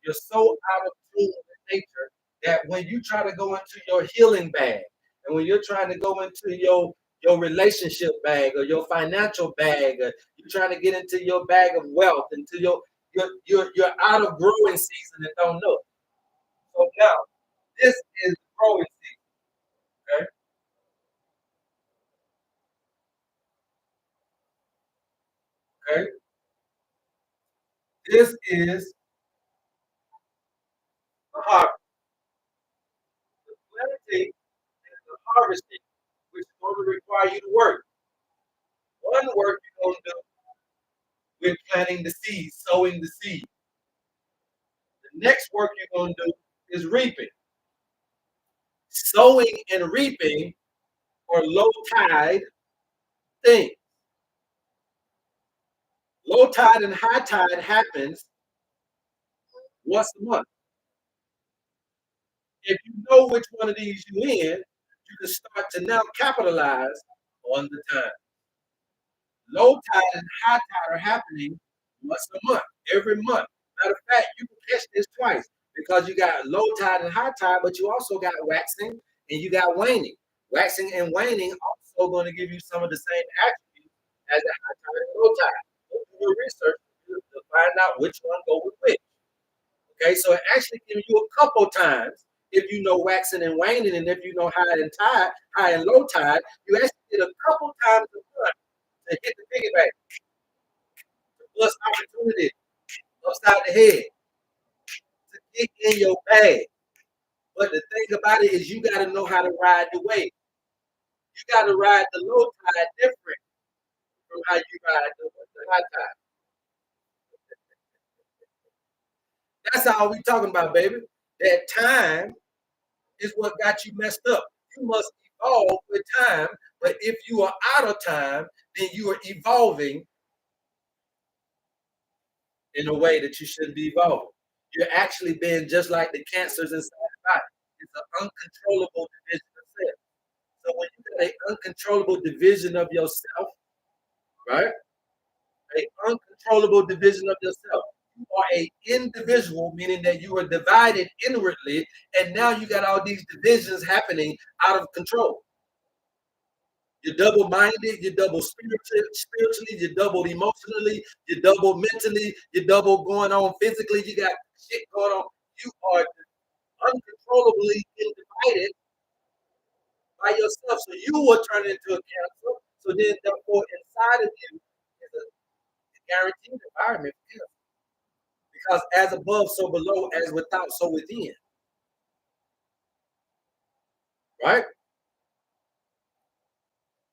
you're so out of tune with nature that when you try to go into your healing bag and when you're trying to go into your relationship bag or your financial bag, or you're trying to get into your bag of wealth, into you're out of growing season and don't know. So now this is growing season. Okay, okay. This is the harvest. The planting and the harvesting, which is going to require you to work. one work you're gonna do with planting the seed, sowing the seed. The next work you're gonna do is reaping. Sowing and reaping are low tide things. Low tide and high tide happens once a month. If you know which one of these you in, you can start to now capitalize on the time. Low tide and high tide are happening once a month, every month. Matter of fact, you can catch this twice because you got low tide and high tide, but you also got waxing and you got waning. Waxing and waning also going to give you some of the same attributes as the high tide and low tide. So do your research to find out which one go with which. Okay, so it actually gives you a couple times if you know waxing and waning, and if you know high and low tide, you actually get a couple times a month to hit the piggyback, to bust opportunity upside the head, to get in your bag. But the thing about it is you got to know how to ride the wave. You got to ride the low tide different from how you ride the high tide. That's all we talking about, baby. That time is what got you messed up. You must evolve with time, but if you are out of time, then you are evolving in a way that you shouldn't be evolving. You're actually being just like the cancers inside the body. It's an uncontrollable division of cells. So when you got an uncontrollable division of yourself, right? An uncontrollable division of yourself. You are a individual, meaning that you are divided inwardly, and now you got all these divisions happening out of control. You're double-minded, you're double spiritually, you're double emotionally, you're double mentally, you're double going on physically, you got shit going on. You are uncontrollably divided by yourself. So you will turn into a cancer. So then therefore inside of you is a guaranteed environment for cancer. Because as above, so below, as without, so within. Right?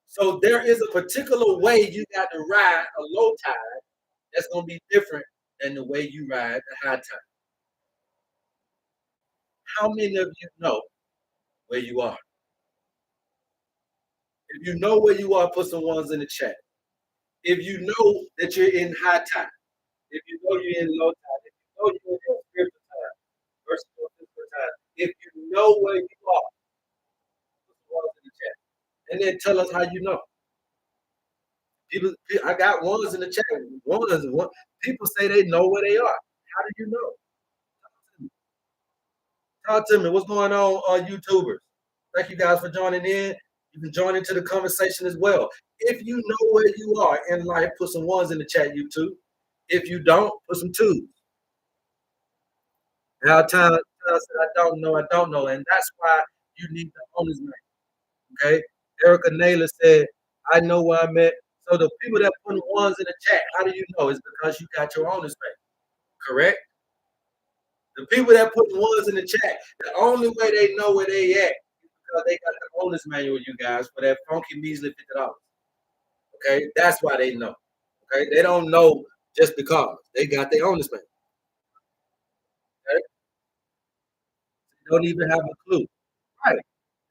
So there is a particular way you got to ride a low tide that's going to be different than the way you ride the high tide. How many of you know where you are? If you know where you are, put some ones in the chat. If you know that you're in high tide, if you know you're in low tide, if you know you're in spiritual tide versus physical tide, if you know where you are, put some ones in the chat. And then tell us how you know. People, I got ones in the chat. People say they know where they are. How do you know? Talk to me. What's going on, YouTubers? Thank you guys for joining in. You can join into the conversation as well. If you know where you are in life, put some ones in the chat, YouTube. If you don't, put some twos. Now, time said, I don't know. And that's why you need the owner's name. Okay? Erica Naylor said, I know where I'm at. So the people that put ones in the chat, how do you know? It's because you got your owner's name. Correct? The people that put ones in the chat, the only way they know where they at is because they got the owner's manual, you guys, for that funky measly $50. Okay, that's why they know. Okay, they don't know just because they got their owner's manual. Okay, they don't even have a clue. Right,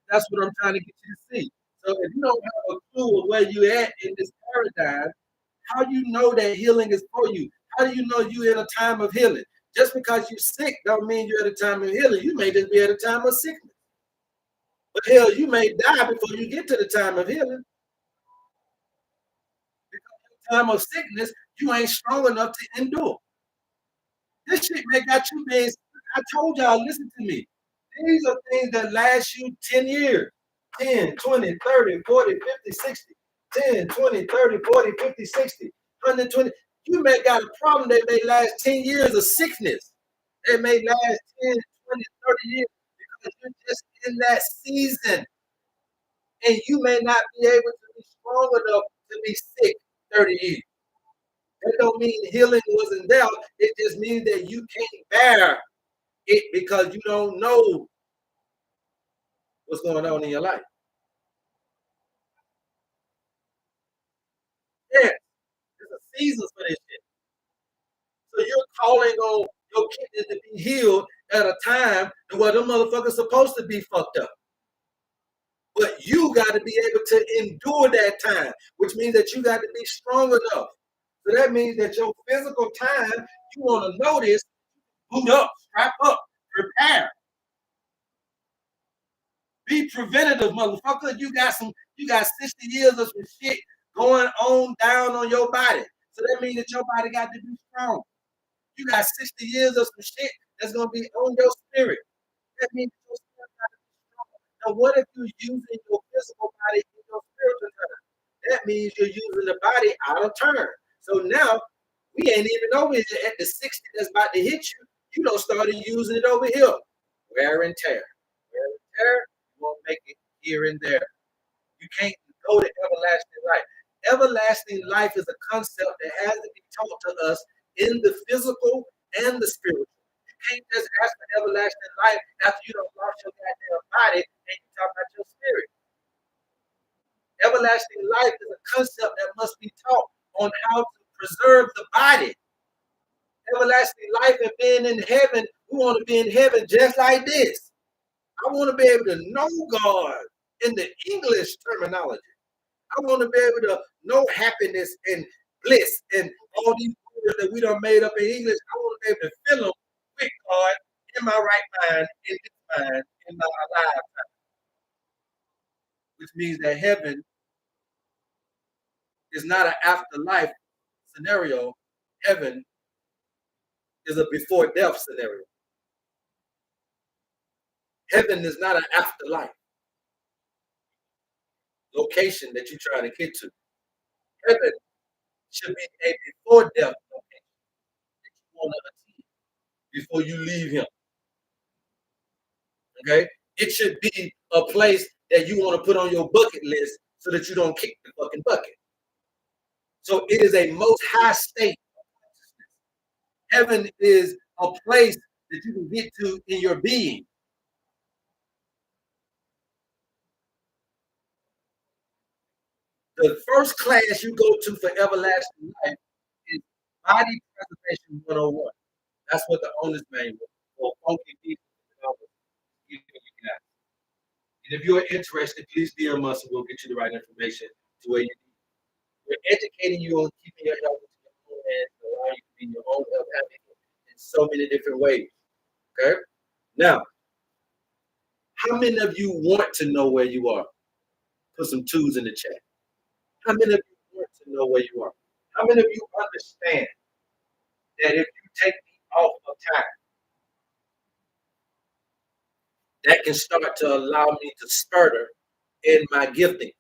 that's what I'm trying to get you to see. So if you don't have a clue of where you at in this paradigm, how do you know that healing is for you? How do you know you're in a time of healing? Just because you're sick don't mean you're at a time of healing. You may just be at a time of sickness. But hell, you may die before you get to the time of healing. Because in the time of sickness, you ain't strong enough to endure. This shit may got you being, I told y'all, listen to me. These are things that last you 10 years. 10, 20, 30, 40, 50, 60. 10, 20, 30, 40, 50, 60. 120. You may got a problem that may last 10 years of sickness. It may last 10, 20, 30 years because you're just in that season. And you may not be able to be strong enough to be sick 30 years. That don't mean healing wasn't there. It just means that you can't bear it because you don't know what's going on in your life. seasons for this shit. So you're calling on your kidneys to be healed at a time where them motherfuckers supposed to be fucked up. But you got to be able to endure that time, which means that you got to be strong enough. So that means that your physical time, you want to notice, boot up, strap up, prepare. Be preventative, motherfucker. You got 60 years of some shit going on down on your body. So that means that your body got to be strong. You got 60 years of some shit that's gonna be on your spirit. That means your spirit got to be strong. Now, what if you're using your physical body in your spiritual time? That means you're using the body out of turn. So now we ain't even over here at the 60 that's about to hit you. You don't started using it over here. Wear and tear. Wear and tear, you won't make it here and there. You can't go to everlasting life. Everlasting life is a concept that has to be taught to us in the physical and the spiritual. You can't just ask for everlasting life after you don't lost your goddamn body and you talk about your spirit. Everlasting life is a concept that must be taught on how to preserve the body. Everlasting life and being in heaven, we want to be in heaven just like this. I want to be able to know God in the English terminology. I want to be able to know happiness and bliss and all these words that we done made up in English. I want to be able to feel them with God in my right mind, in this mind, in my alive time. Which means that heaven is not an afterlife scenario. Heaven is a before death scenario. Heaven is not an afterlife location that you're trying to get to. Heaven should be a before death location that you want to achieve before you leave Him. Okay? It should be a place that you want to put on your bucket list so that you don't kick the fucking bucket. So it is a most high state of consciousness. Heaven is a place that you can get to in your being. The first class you go to for everlasting life is Body Preservation 101. That's what the owner's manual for funky people giving you guys. And if you're interested, please DM us and we'll get you the right information to where you need. We're educating you on keeping your health in your own hands and allowing you to be your own health advocate in so many different ways. Okay? Now, how many of you want to know where you are? Put some twos in the chat. How many of you want to know where you are? How many of you understand that if you take me off of time, that can start to allow me to spurter in my giftings?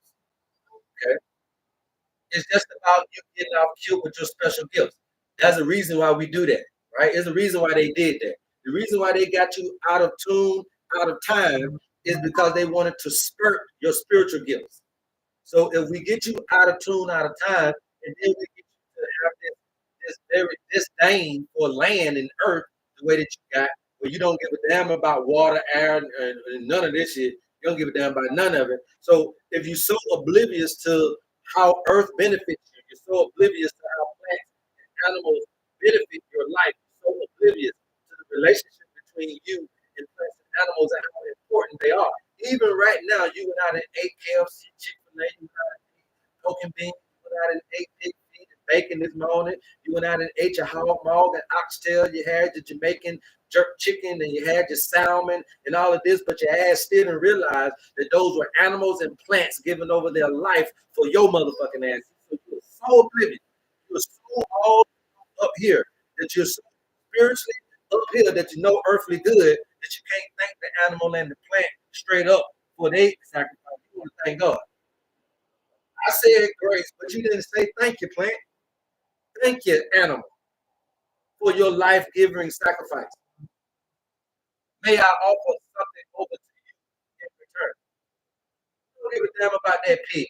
Okay? It's just about you getting off cue with your special gifts. That's the reason why we do that, right? It's the reason why they did that. The reason why they got you out of tune, out of time, is because they wanted to spurt your spiritual gifts. So if we get you out of tune, out of time, and then we get you to have this very disdain for land and earth, the way that you got, where you don't give a damn about water, air, and none of this shit. You don't give a damn about none of it. So if you're so oblivious to how earth benefits you, you're so oblivious to how plants and animals benefit your life, you're so oblivious to the relationship between you and plants and animals and how important they are. Even right now, you went out and ate KFC, Chick-fil-A, you went out and ate Coke and beans, you went out and ate pig feet and bacon this morning, you went out and ate your hog and oxtail, you had your Jamaican jerk chicken and you had your salmon and all of this, but your ass still didn't realize that those were animals and plants giving over their life for your motherfucking ass. So you're so oblivious. You're so all up here that you're so spiritually up here that you know earthly good that you can't thank the animal and the plant straight up for their sacrifice. You want to thank God. I said grace, but you didn't say thank you, plant. Thank you, animal, for your life-giving sacrifice. May I offer something over to you in return. You don't give a damn about that pig.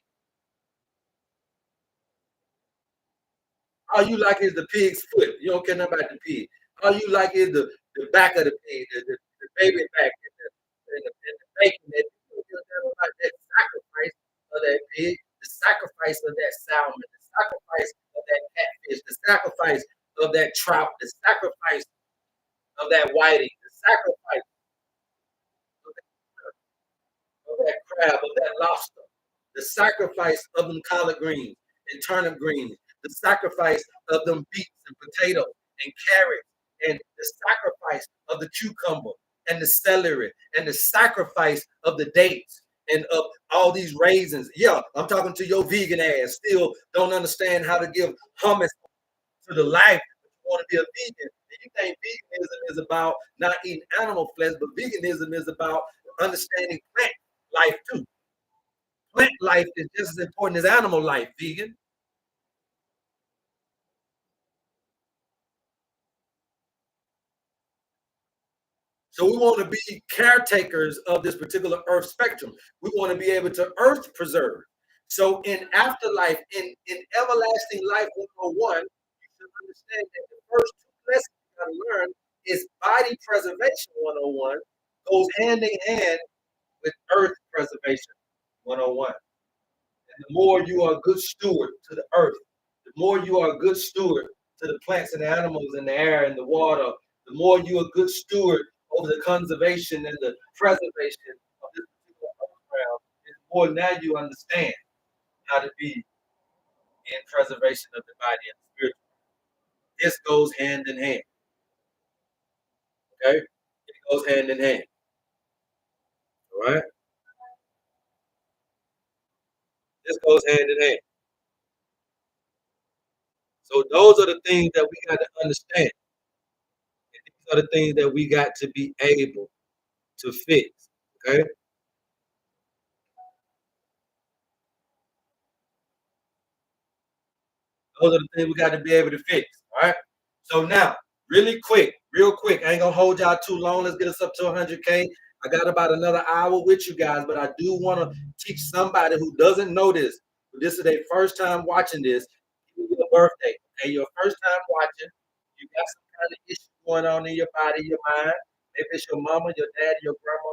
All you like is the pig's foot. You don't care nothing about the pig. All you like is the back of the pig, the baby back, and the bacon. That you don't care nothing about that sacrifice of that pig, the sacrifice of that salmon, the sacrifice of that catfish, the sacrifice of that trout, the sacrifice of that whiting, the sacrifice of that crab, of that lobster, the sacrifice of them collard greens and turnip greens, the sacrifice of them beets and potatoes and carrots, and the sacrifice of the cucumber and the celery, and the sacrifice of the dates and of all these raisins. Yeah, I'm talking to your vegan ass. Still don't understand how to give hummus to the life. But you want to be a vegan, and you think veganism is about not eating animal flesh, but veganism is about understanding plant life too. Plant life is just as important as animal life, vegan. So we want to be caretakers of this particular earth spectrum. We want to be able to earth preserve. So in afterlife, in everlasting life 101, you should understand that the first two lessons you got to learn is body preservation 101 goes hand in hand with earth preservation 101. And the more you are a good steward to the earth, the more you are a good steward to the plants and the animals and the air and the water, the more you're a good steward over the conservation and the preservation of this particular earth realm, the more now you understand how to be in preservation of the body and the spirit. This goes hand in hand. Okay? It goes hand in hand. All right? This goes hand in hand. So those are the things that we got to understand. And these are the things that we got to be able to fix. Okay? Those are the things we got to be able to fix. All right. So now, really quick, real quick. I ain't gonna hold y'all too long. Let's get us up to 100K. I got about another hour with you guys, but I do want to teach somebody who doesn't know this. This is their first time watching this. Your birthday. Okay, your first time watching. You got some kind of issue going on in your body, your mind. Maybe it's your mama, your dad, your grandma.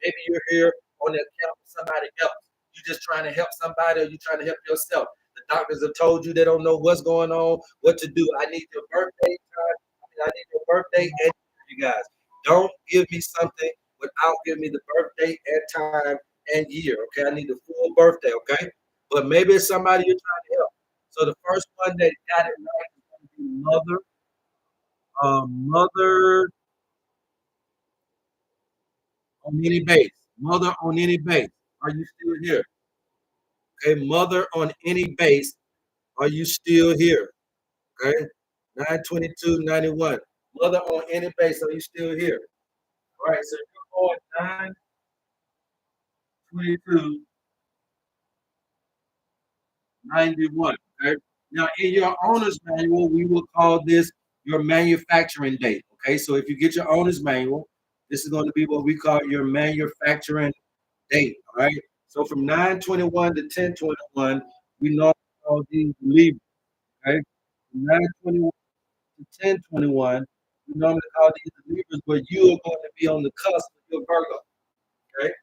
Maybe you're here on the account of somebody else. You're just trying to help somebody, or you're trying to help yourself. The doctors have told you they don't know what's going on, what to do. I need your birthday time. I need your birthday and you guys. Don't give me something without giving me the birthday and time and year. Okay, I need the full birthday. Okay, but maybe it's somebody you're trying to help. So the first one that got it right is going to be mother. Mother on any base. Mother on any base. Are you still here? Okay, mother on any base. Are you still here? Okay, 92291. Mother on any base. Are you still here? All right, so you're on 92291. Okay. Now, in your owner's manual, we will call this your manufacturing date. Okay, so if you get your owner's manual, this is going to be what we call your manufacturing date. All right. So from 921 to 1021, we normally call these levers. Okay. From 921 to 1021, we normally call these levers, but you are going to be on the cusp of your Virgo. Okay.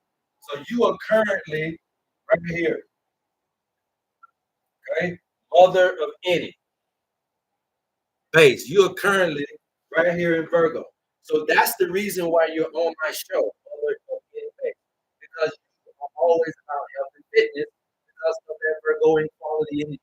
So you are currently right here. Okay. Mother of any base. You are currently right here in Virgo. So that's the reason why you're on my show, Mother of any base, because you are always about health and fitness because of that Virgo quality in you.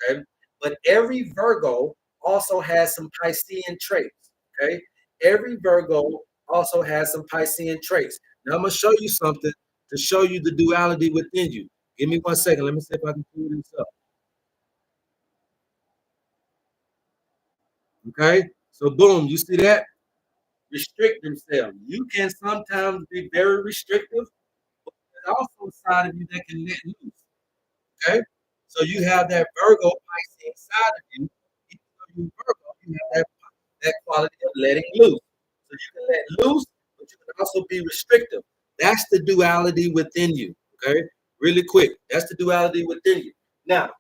Okay. But every Virgo also has some Piscean traits. Okay. Every Virgo also has some Piscean traits. Now I'm gonna show you something to show you the duality within you. Give me 1 second. Let me see if I can pull this up. Okay. So boom, you see that? Restrict themselves. You can sometimes be very restrictive, but there's also a side of you that can let loose. Okay. So you have that Virgo Piscean side of you. Even though you Virgo, you have that quality of letting loose. So you can let loose, but you can also be restrictive. That's the duality within you. Okay. Really quick. That's the duality within you. Now,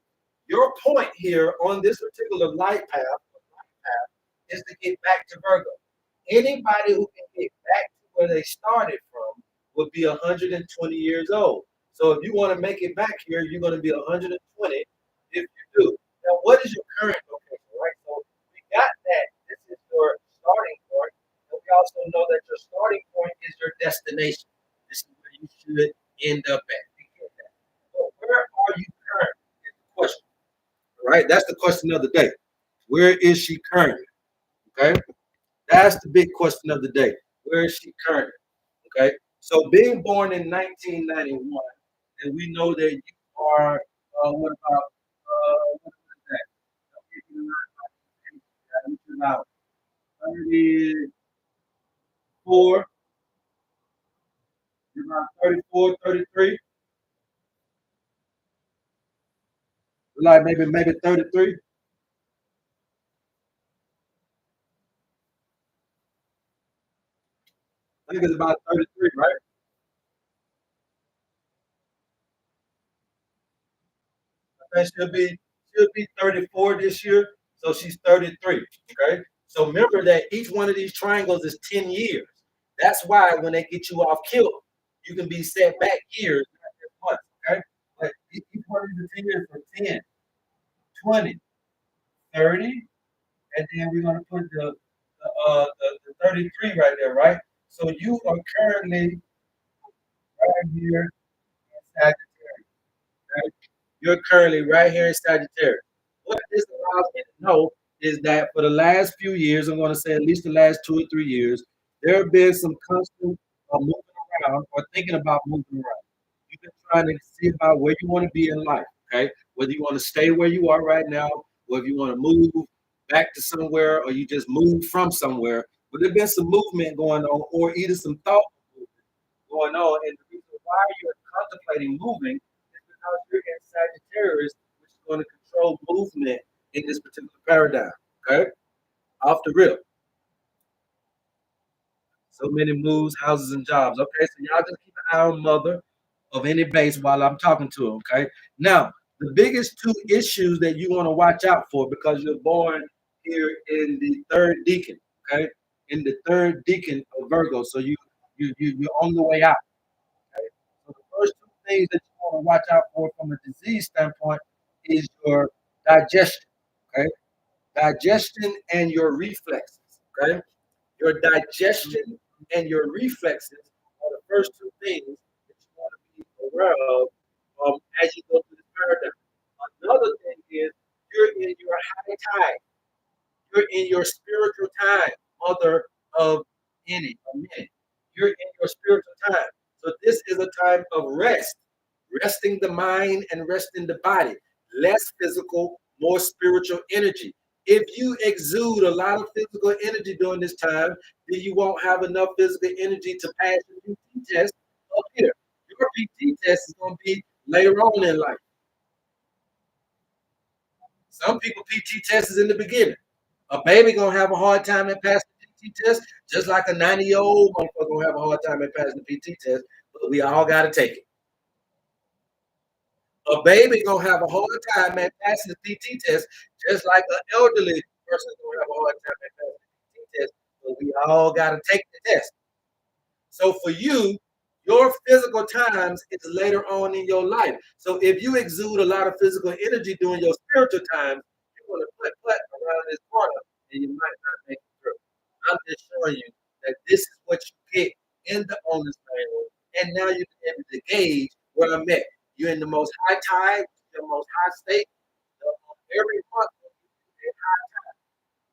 your point here on this particular life path is to get back to Virgo. Anybody who can get back to where they started from would be 120 years old. So if you want to make it back here, you're going to be 120 if you do. what is your current location, right? So we got that. This is your starting point. And we also know that your starting point is your destination. This is where you should end up at. We get that. But where are you currently is the question, right? That's the question of the day. Where is she currently? Okay. That's the big question of the day. Where is she currently? Okay. So being born in 1991, and we know that you are, what about, what is that? About 34, you're about 34, 33, like maybe 33. I think it's about 33, right? I think she'll be 34 this year, so she's 33. Okay. So remember that each one of these triangles is 10 years. That's why when they get you off kill, you can be set back years, not just months. Okay. But each one of these is 10 years for 10, 20, 30, and then we're gonna put the 33 right there, right? So you are currently right here in Sagittarius. Right? You're currently right here in Sagittarius. What this allows me to know is that for the last few years, I'm going to say at least the last 2 or 3 years, there have been some constant moving around or thinking about moving around. You've been trying to see about where you want to be in life, okay? Whether you want to stay where you are right now, or if you want to move back to somewhere, or you just move from somewhere. But there's been some movement going on, or either some thought going on. And the reason why you're contemplating moving is because you're in Sagittarius, which is going to control movement in this particular paradigm. Okay? Off the rip. So many moves, houses, and jobs. Okay, so y'all just keep an eye on mother of any base while I'm talking to her. Okay. Now, the biggest two issues that you want to watch out for because you're born here in the third deacon. Okay, in the third deacon of Virgo. So you're on the way out. Okay? So the first two things that you want to watch out for from a disease standpoint is your digestion. Okay, digestion and your reflexes. Okay, your digestion and your reflexes are the first two things that you want to be aware of as you go through this paradigm. Another thing is you're in your high tide. You're in your spiritual time, mother of a minute. You're in your spiritual time. So this is a time of rest, resting the mind and resting the body. Less physical, more spiritual energy. If you exude a lot of physical energy during this time, then you won't have enough physical energy to pass your PT test up here. Your PT test is going to be later on in life. Some people PT test is in the beginning. A baby gonna have a hard time at passing the PT test, just like a 90-year-old motherfucker gonna have a hard time at passing the PT test. But we all gotta take it. A baby gonna have a hard time at passing the PT test, just like an elderly person gonna have a hard time at passing the PT test. But we all gotta take the test. So for you, your physical times is later on in your life. So if you exude a lot of physical energy during your spiritual times, you're gonna put around this corner and you might not make it through. I'm just showing you that this is what you get in the owner's manual. And now you can be able to gauge where I'm at. You're in the most high tide, your most high state. Every month, you're in high tide.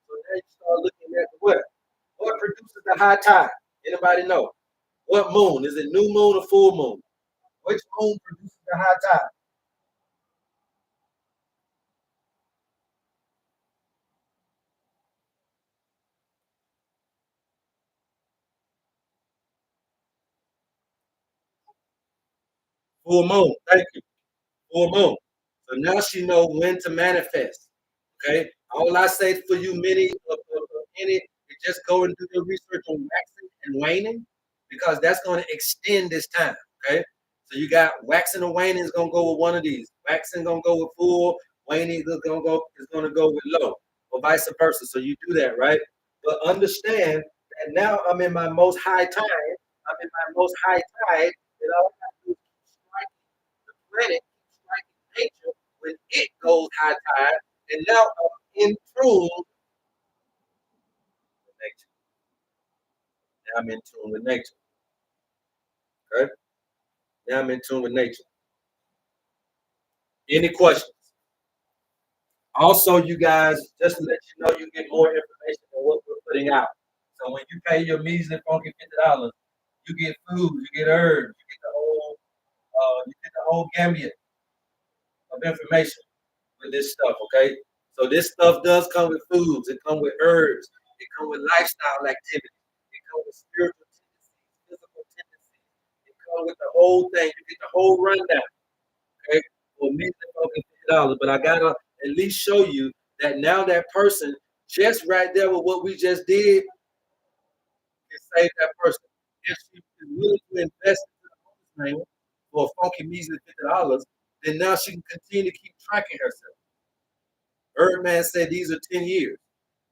So now you start looking at the weather. What produces the high tide? Anybody know? What moon? Is it new moon or full moon? Which moon produces the high tide? Full moon. Thank you. Full moon. So now she know when to manifest. Okay. All I say for you, many, is just go and do your research on waxing and waning because that's going to extend this time. Okay. So you got waxing and waning is going to go with one of these. Waxing going to go with full. Waning is going to go with low, or vice versa. So you do that right. But understand that now I'm in my most high tide. I'm in my most high tide. And all I have to do is keep striking the planet, keep striking nature when it goes high tide, And now I'm in tune with nature. Now I'm in tune with nature. Okay. Now I'm in tune with nature. Any questions? Also, you guys, just to let you know, you get more information than what we're putting out. So when you pay your measly funky $50, you get food, you get herbs, you get the whole gambit of information with this stuff. Okay, so this stuff does come with foods, it comes with herbs, it comes with lifestyle activities, it comes with spiritual tendencies, physical tendencies, it comes with the whole thing. You get the whole rundown. Okay, for me, $50. But I gotta at least show you that now that person just right there with what we just did can save that person. If she is willing to invest into the bonus name for a funky measly $50, then now she can continue to keep tracking herself. HerbMan said these are 10 years.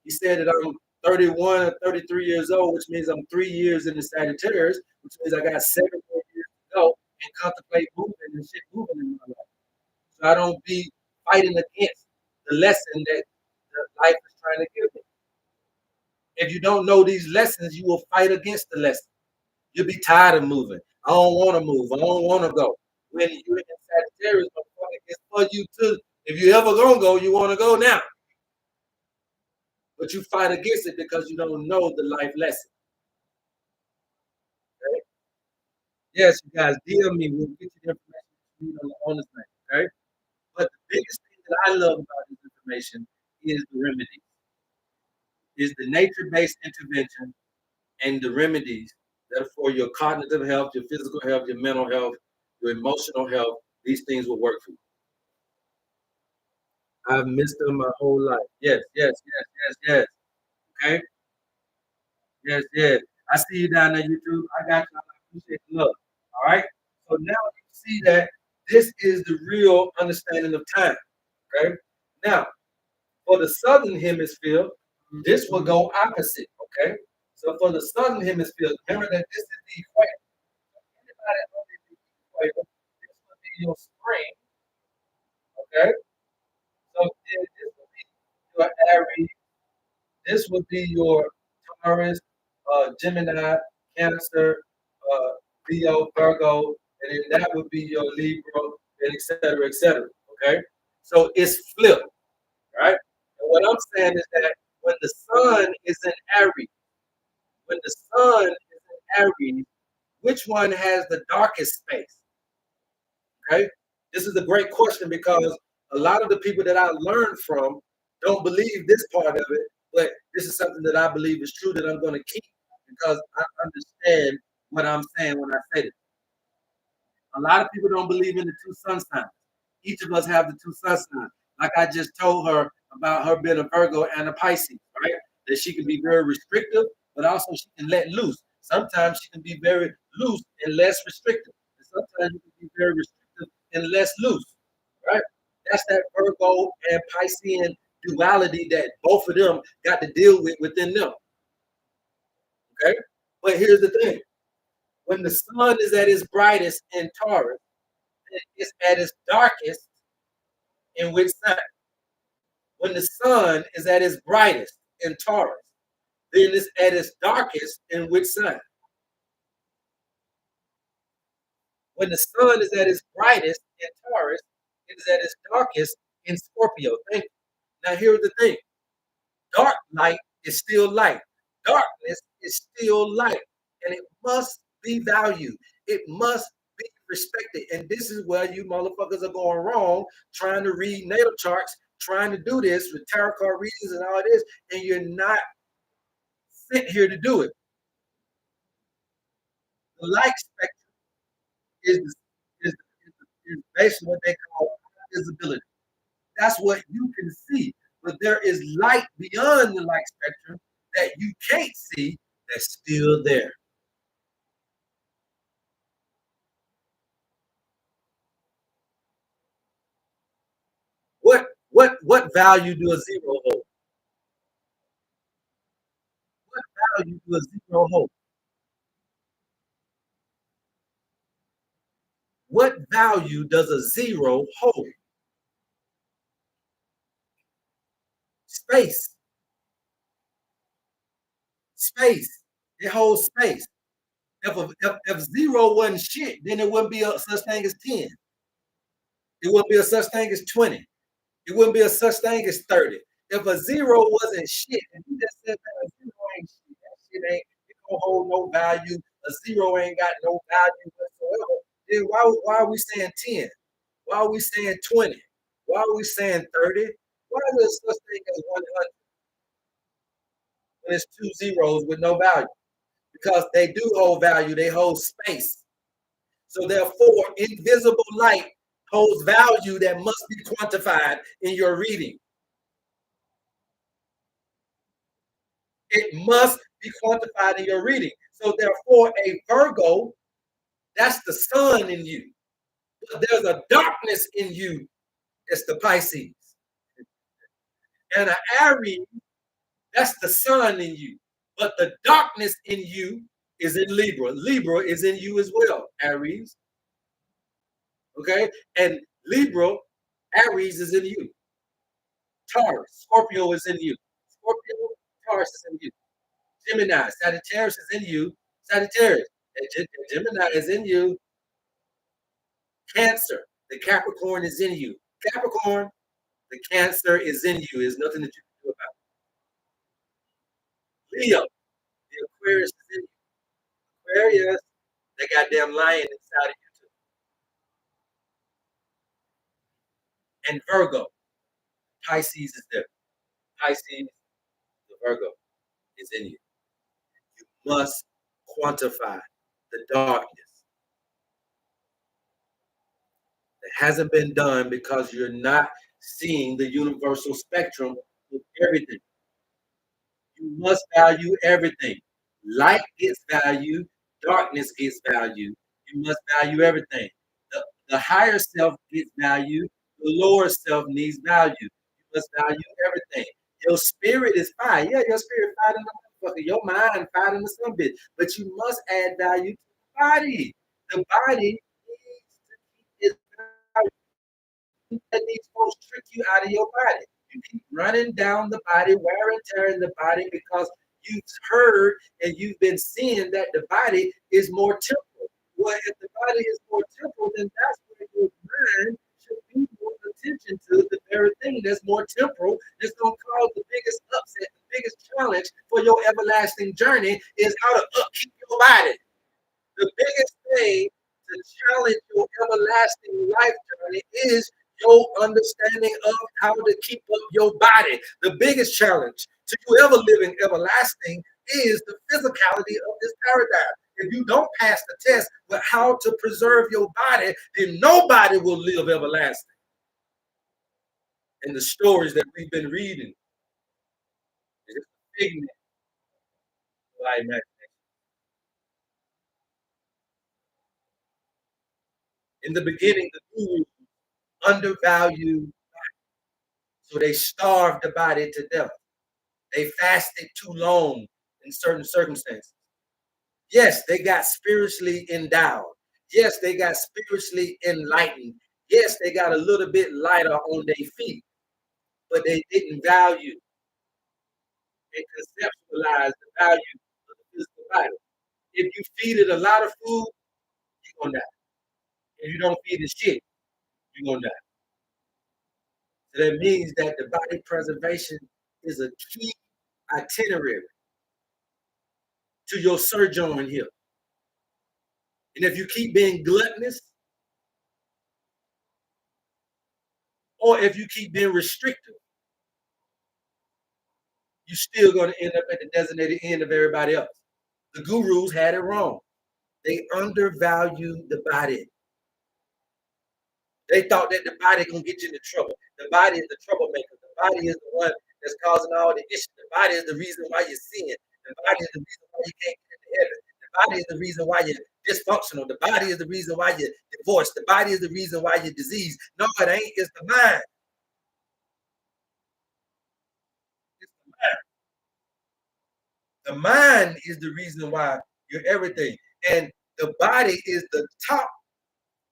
He said that I'm 31 or 33 years old, which means I'm 3 years in the Sagittarius, which means I got 7 more years to go and contemplate moving and shit moving in my life. So I don't be fighting against the lesson that the life is trying to give me. If you don't know these lessons, you will fight against the lesson. You'll be tired of moving. I don't want to move. I don't want to go. When you're in Sagittarius, it's for you too. If you ever gonna go, you want to go now. But you fight against it because you don't know the life lesson. Okay? Yes, you guys, DM me. We'll get you the information you need on this thing. Okay? But the biggest thing that I love about this information is the remedy, is the nature-based intervention and the remedies that are for your cognitive health, your physical health, your mental health, your emotional health. These things will work for you. I've missed them my whole life. Yes, yes, yes, yes, yes. Okay. Yes, yes. I see you down there, YouTube. I got you. I appreciate the love. All right. So now you see that this is the real understanding of time. Okay. Now, for the southern hemisphere, this will go opposite. Okay. So for the southern hemisphere, remember that this is the equator. Anybody under the equator, this will be your spring. Okay. So then this will be your Aries. This would be your Taurus, Gemini, Cancer, uh, Leo, Virgo, and then that would be your Libra, and et cetera, et cetera. Okay? So it's flipped, right? And what I'm saying is that when the sun is in Aries, when the sun is in Aries, which one has the darkest space? Okay? This is a great question because a lot of the people that I learned from don't believe this part of it, but this is something that I believe is true that I'm going to keep because I understand what I'm saying when I say it. A lot of people don't believe in the two sun signs. Each of us have the two sun signs. Like I just told her about her being a Virgo and a Pisces, right? That she can be very restrictive, but also she can let loose. Sometimes she can be very loose and less restrictive. And sometimes you can be very restrictive and less loose, right? That's that Virgo and Piscean duality that both of them got to deal with within them. Okay. But here's the thing: when the sun is at its brightest in Taurus, it's at its darkest in which sign? When the sun is at its brightest in Taurus, then it's at its darkest in which sign? When the sun is at its brightest in Taurus, it is at its darkest in Scorpio. Thank you. Now here's the thing: dark light is still light. Darkness is still light, and it must be valued. It must be respected. And this is where you motherfuckers are going wrong, trying to read natal charts, trying to do this with tarot card readings and all this, and you're not sent here to do it. The light spectrum is is basically what they call visibility. That's what you can see. But there is light beyond the light spectrum that you can't see that's still there. What value do a zero hold? What value do a zero hold? What value does a zero hold? Space, space. It holds space. If zero wasn't shit, then it wouldn't be a such thing as 10. It wouldn't be a such thing as 20. It wouldn't be a such thing as 30. If a zero wasn't shit, and you just said that a zero ain't shit, that shit ain't, it don't hold no value. A zero ain't got no value whatsoever. Then why are we saying 10? Why are we saying 20? Why are we saying 30? Why is there such thing as 100 when it's two zeros with no value? Because they do hold value, they hold space. So therefore, invisible light holds value that must be quantified in your reading. It must be quantified in your reading. So therefore, a Virgo, that's the sun in you. But there's a darkness in you. It's the Pisces. And an Aries, that's the sun in you. But the darkness in you is in Libra. Libra is in you as well, Aries. Okay? And Libra, Aries is in you. Taurus, Scorpio is in you. Scorpio, Taurus is in you. Gemini, Sagittarius is in you. Sagittarius, Gemini is in you. Cancer, the Capricorn is in you. Capricorn, the Cancer is in you. There's nothing that you can do about it. Leo, the Aquarius is in you. Aquarius, the goddamn lion inside of you too. And Virgo, Pisces is there. Pisces, the Virgo is in you. You must quantify the darkness. It hasn't been done because you're not seeing the universal spectrum of everything. You must value everything. Light gets value, darkness gets value. You must value everything. The higher self gets value, the lower self needs value. You must value everything. Your spirit is fire. Yeah, your spirit fire in the motherfucker. Your mind fire in the some bit. But you must add value to the body. The body needs to keep its value. That these folks trick you out of your body. You keep running down the body, wear and tear in the body because you've heard and you've been seeing that the body is more temporal. Well, if the body is more temporal, then that's where your mind should be more attention to the very thing that's more temporal. That's going to cause the biggest upset, the biggest challenge for your everlasting journey is how to upkeep your body. The biggest thing to challenge your everlasting life journey is your understanding of how to keep up your body. The biggest challenge to you ever living everlasting is the physicality of this paradigm. If you don't pass the test with how to preserve your body, then nobody will live everlasting. And the stories that we've been reading is just a figment of our imagination. In the beginning, the guru undervalued, so they starved the body to death. They fasted too long in certain circumstances. Yes, they got spiritually endowed. Yes, they got spiritually enlightened. Yes, they got a little bit lighter on their feet, but they didn't value and conceptualize the value of the physical body. If you feed it a lot of food, you're gonna die. If you don't feed it shit, you're gonna die. So that means that the body preservation is a key itinerary to your sojourn here. And if you keep being gluttonous, or if you keep being restrictive, you're still going to end up at the designated end of everybody else. The gurus had it wrong. They undervalued the body. They thought that the body can get you into trouble. The body is the troublemaker. The body is the one that's causing all the issues. The body is the reason why you're sin. The body is the reason why you can't get into heaven. The body is the reason why you're dysfunctional. The body is the reason why you're divorced. The body is the reason why you're diseased. No, it ain't. It's the mind. It's the mind. The mind is the reason why you're everything. And the body is the top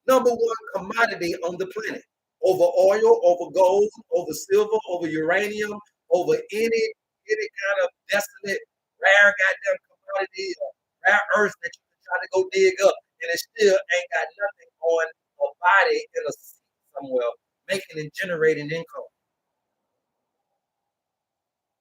number one commodity on the planet. Over oil, over gold, over silver, over uranium, over any kind of desolate, rare goddamn commodity or rare earth that you can try to go dig up, and it still ain't got nothing on a body in a seat somewhere making and generating income.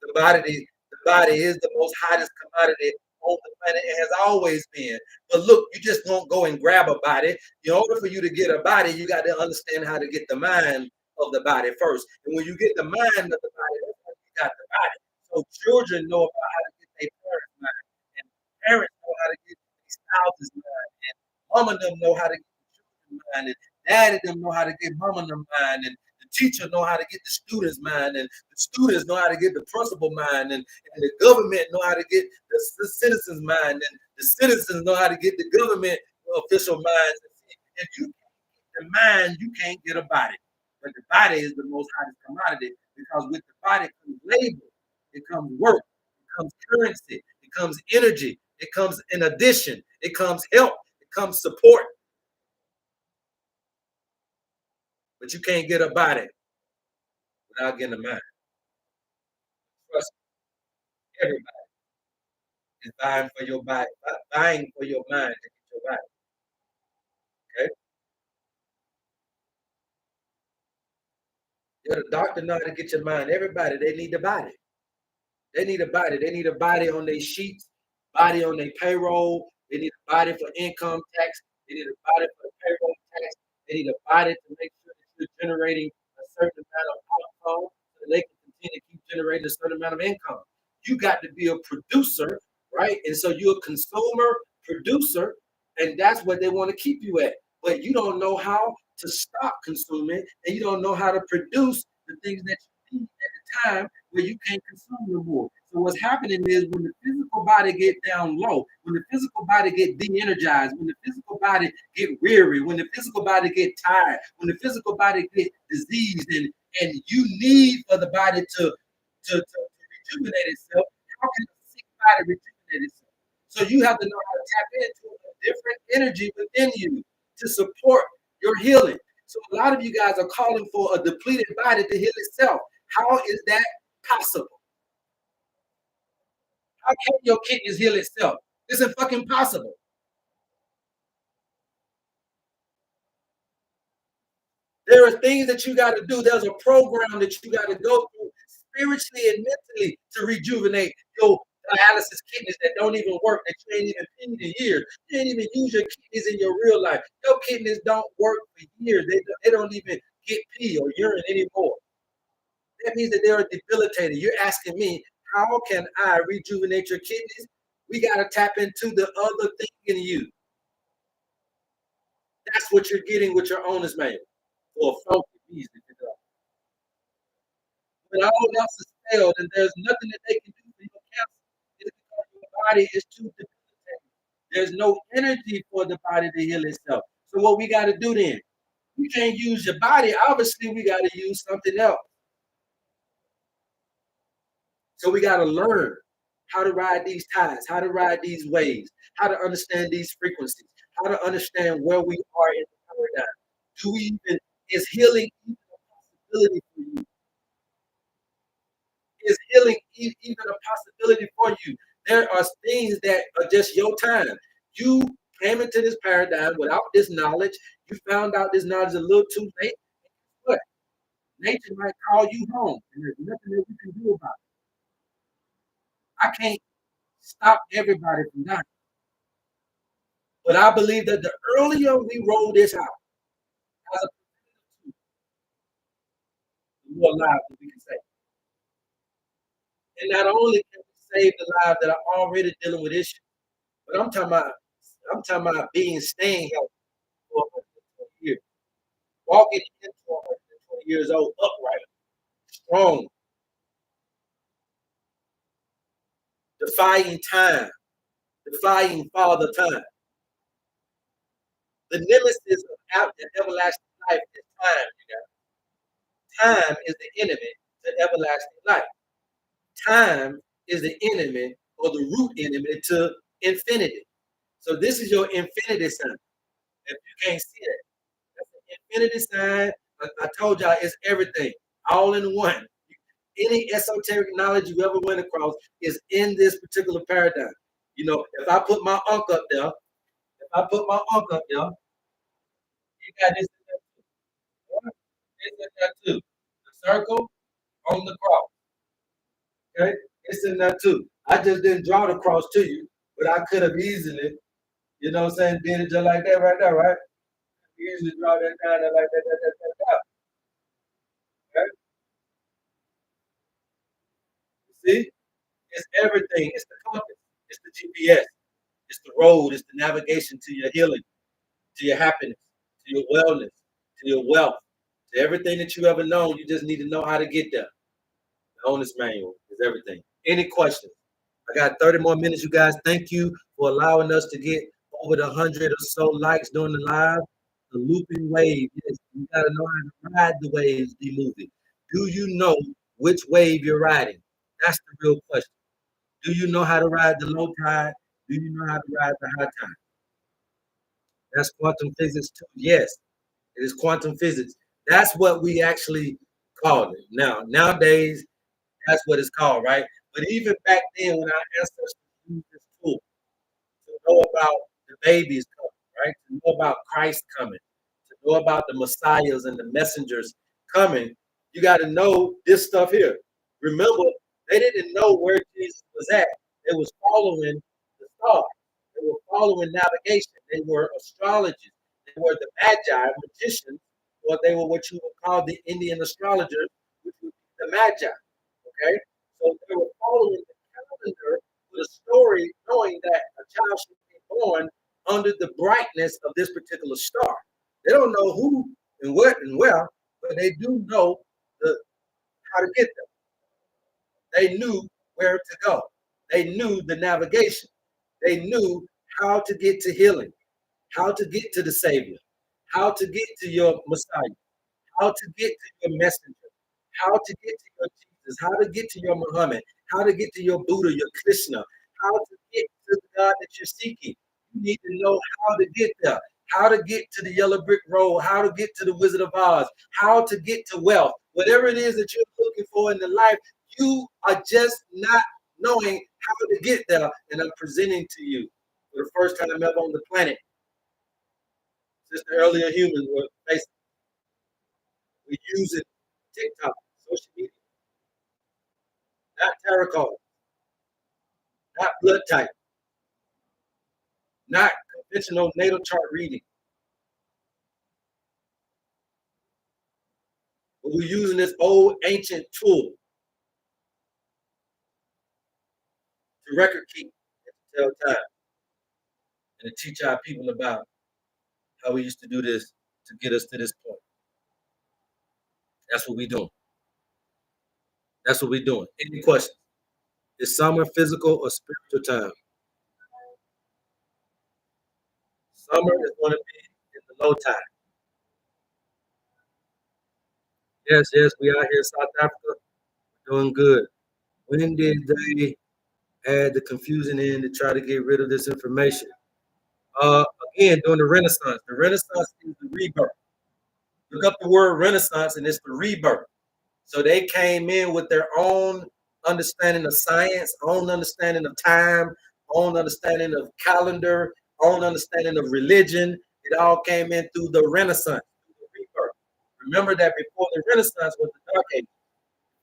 The body is the most hottest commodity on the planet. It has always been. But look, you just don't go and grab a body. In order for you to get a body, you got to understand how to get the mind of the body first. And when you get the mind of the body, that's when you got the body. So children know about how to get their parents' mind, and parents know how to get their spouse's mind, and mama and them know how to get the children's mind, and daddy them know how to get mama and them mind, and the teacher know how to get the student's mind, and the students know how to get the principal mind, and the government know how to get the citizens' mind, and the citizens know how to get the government official minds. If you can't get the mind, you can't get a body. But the body is the most hottest commodity because with the body comes labor, it comes work, it comes currency, it comes energy, it comes in addition, it comes help, it comes support. But you can't get a body without getting a mind. Trust me, everybody is vying for your body, vying for your mind to get your body. Okay? Yeah, the doctor know how to get your mind. Everybody, they need the body. They need a body. They need a body on their sheets, body on their payroll. They need a body for income tax. They need a body for the payroll tax. They need a body to make sure that you're generating a certain amount of outcome so that they can continue to keep generating a certain amount of income. You got to be a producer, right? And so you're a consumer producer, and that's what they want to keep you at. But you don't know how to stop consuming, and you don't know how to produce the things that you need at the time where you can't consume no more. So what's happening is when the physical body get down low, when the physical body get de-energized, when the physical body get weary, when the physical body get tired, when the physical body get diseased, and you need for the body to rejuvenate itself, how can a sick body rejuvenate itself? So you have to know how to tap into a different energy within you to support your healing. So a lot of you guys are calling for a depleted body to heal itself. How is that possible? How can your kidneys heal itself? It's a fucking possible. There are things that you got to do. There's a program that you got to go through spiritually and mentally to rejuvenate your dialysis kidneys that don't even work, that you ain't even peed in years. You ain't even use your kidneys in your real life. Your kidneys don't work for years. They don't even get pee or urine anymore. That means that they're debilitated. You're asking me, how can I rejuvenate your kidneys? We got to tap into the other thing in you. That's what you're getting with your owner's manual or funky bees. When all else is failed and there's nothing that they can do for your cancer, it's because your body is too debilitated. There's no energy for the body to heal itself. So what we got to do then? We can't use your body. Obviously, we got to use something else. So we got to learn how to ride these tides, how to ride these waves, how to understand these frequencies, how to understand where we are in the paradigm. Do we even is healing even a possibility for you? Is healing even a possibility for you? There are things that are just your time. You came into this paradigm without this knowledge. You found out this knowledge a little too late. But nature might call you home, and there's nothing that we can do about it. I can't stop everybody from dying. But I believe that the earlier we roll this out, as a the more lives that we can save. And not only can we save the lives that are already dealing with issues, but I'm talking about being staying healthy for 120 years, walking into 120 years old upright, strong, defying time, defying father time. The nemesis of everlasting life is time, you know. Time is the enemy to everlasting life. Time is the enemy or the root enemy to infinity. So this is your infinity sign. If you can't see it, that's the infinity sign. I told y'all it's everything, all in one. Any esoteric knowledge you ever went across is in this particular paradigm. You know, if I put my unk up there, you got this in there too. The circle on the cross. Okay, it's in there too. I just didn't draw the cross to you, but I could have easily, you know what I'm saying, did it just like that right there, right? You usually draw that down there like that. Okay? You see? It's everything. It's the compass. It's the GPS. It's the road. It's the navigation to your healing, to your happiness, to your wellness, to your wealth, to everything that you ever known. You just need to know how to get there. The owner's manual is everything. Any questions? I got 30 more minutes, you guys. Thank you for allowing us to get over the 100 or so likes during the live. The looping wave. Yes, you got to know how to ride the waves, the movie. Do you know which wave you're riding? That's the real question. Do you know how to ride the low tide? Do you know how to ride the high tide? That's quantum physics too. Yes, it is quantum physics. That's what we actually call it. Nowadays, that's what it's called, right? But even back then, when our ancestors used this tool to know about the babies coming, right? To know about Christ coming, to know about the messiahs and the messengers coming, you got to know this stuff here. Remember, they didn't know where Jesus was at. They was following the star. They were following navigation. They were astrologers. They were the magi, magicians, or they were what you would call the Indian astrologers, which would be the magi. Okay, so they were following the calendar with a story, knowing that a child should be born under the brightness of this particular star. They don't know who and what and where, but they do know the how to get there. They knew where to go. They knew the navigation. They knew how to get to healing, how to get to the Savior, how to get to your Messiah, how to get to your messenger, how to get to your Jesus, how to get to your Muhammad, how to get to your Buddha, your Krishna, how to get to the God that you're seeking. You need to know how to get there, how to get to the yellow brick road, how to get to the Wizard of Oz, how to get to wealth. Whatever it is that you're looking for in the life, you are just not knowing how to get there. And I'm presenting to you for the first time ever on the planet, since the earlier humans were facing, we're using TikTok, social media, not tarot cards, not blood type, not conventional natal chart reading, but we're using this old ancient tool to record keep and to tell time and to teach our people about how we used to do this to get us to this point. That's what we're doing. That's what we're doing. Any questions? Is summer physical or spiritual time? Summer is going to be in the low tide. Yes, yes, we are here in South Africa. Doing good. When did they add the confusion in to try to get rid of this information? Uh, Again, during the Renaissance. The Renaissance is the rebirth. Look up the word Renaissance, and it's the rebirth. So they came in with their own understanding of science, own understanding of time, own understanding of calendar, own understanding of religion. It all came in through the Renaissance, through the rebirth. Remember that before the Renaissance was the Dark Ages.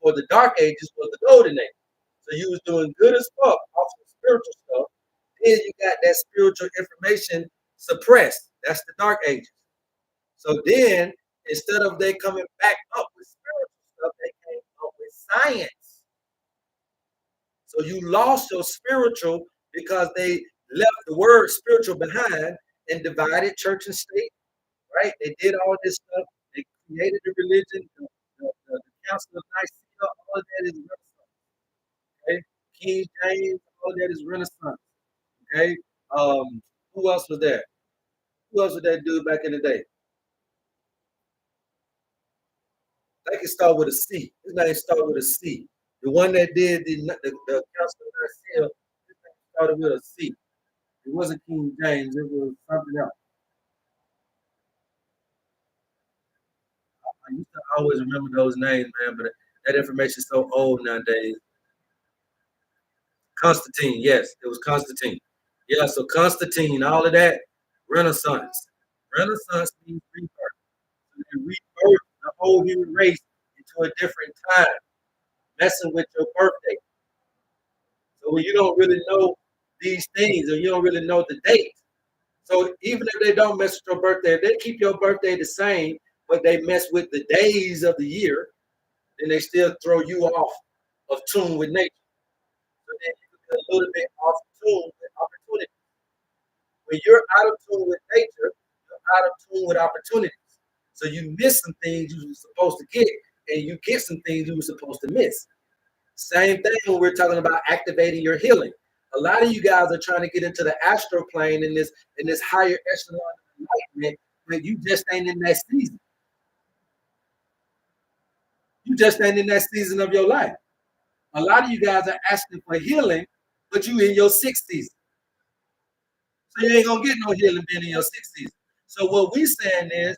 Before the Dark Ages was the Golden Age. So you was doing good as fuck off some spiritual stuff. Then you got that spiritual information suppressed. That's the Dark Ages. So then, instead of they coming back up with spiritual stuff, they came up with science. So you lost your spiritual because they left the word spiritual behind and divided church and state, right? They did all this stuff. They created the religion, the Council of Nicaea, all of that is Renaissance. Okay? King James, all of that is Renaissance. Okay? Who else was there? Who else was that dude back in the day? I can start with a C. His name started with a C. The one that did the Council of Nicaea, his name started with a C. It wasn't King James. It was something else. I used to always remember those names, man, but That information is so old nowadays. Constantine, yes, it was Constantine. Yeah, so Constantine, all of that, Renaissance. Renaissance means rebirth. So they rebirth the whole human race into a different time, messing with your birthday. So when you don't really know these things or you don't really know the date, so even if they don't mess with your birthday, if they keep your birthday the same, but they mess with the days of the year, then they still throw you off of tune with nature. So then you can get a little bit off tune with opportunity. When you're out of tune with nature, you're out of tune with opportunities. So you miss some things you were supposed to get, and you get some things you were supposed to miss. Same thing when we're talking about activating your healing. A lot of you guys are trying to get into the astral plane in this higher echelon of enlightenment, but you just ain't in that season. You just ain't in that season of your life. A lot of you guys are asking for healing, but you in your 60s. So you ain't gonna get no healing being in your 60s. So what we saying is,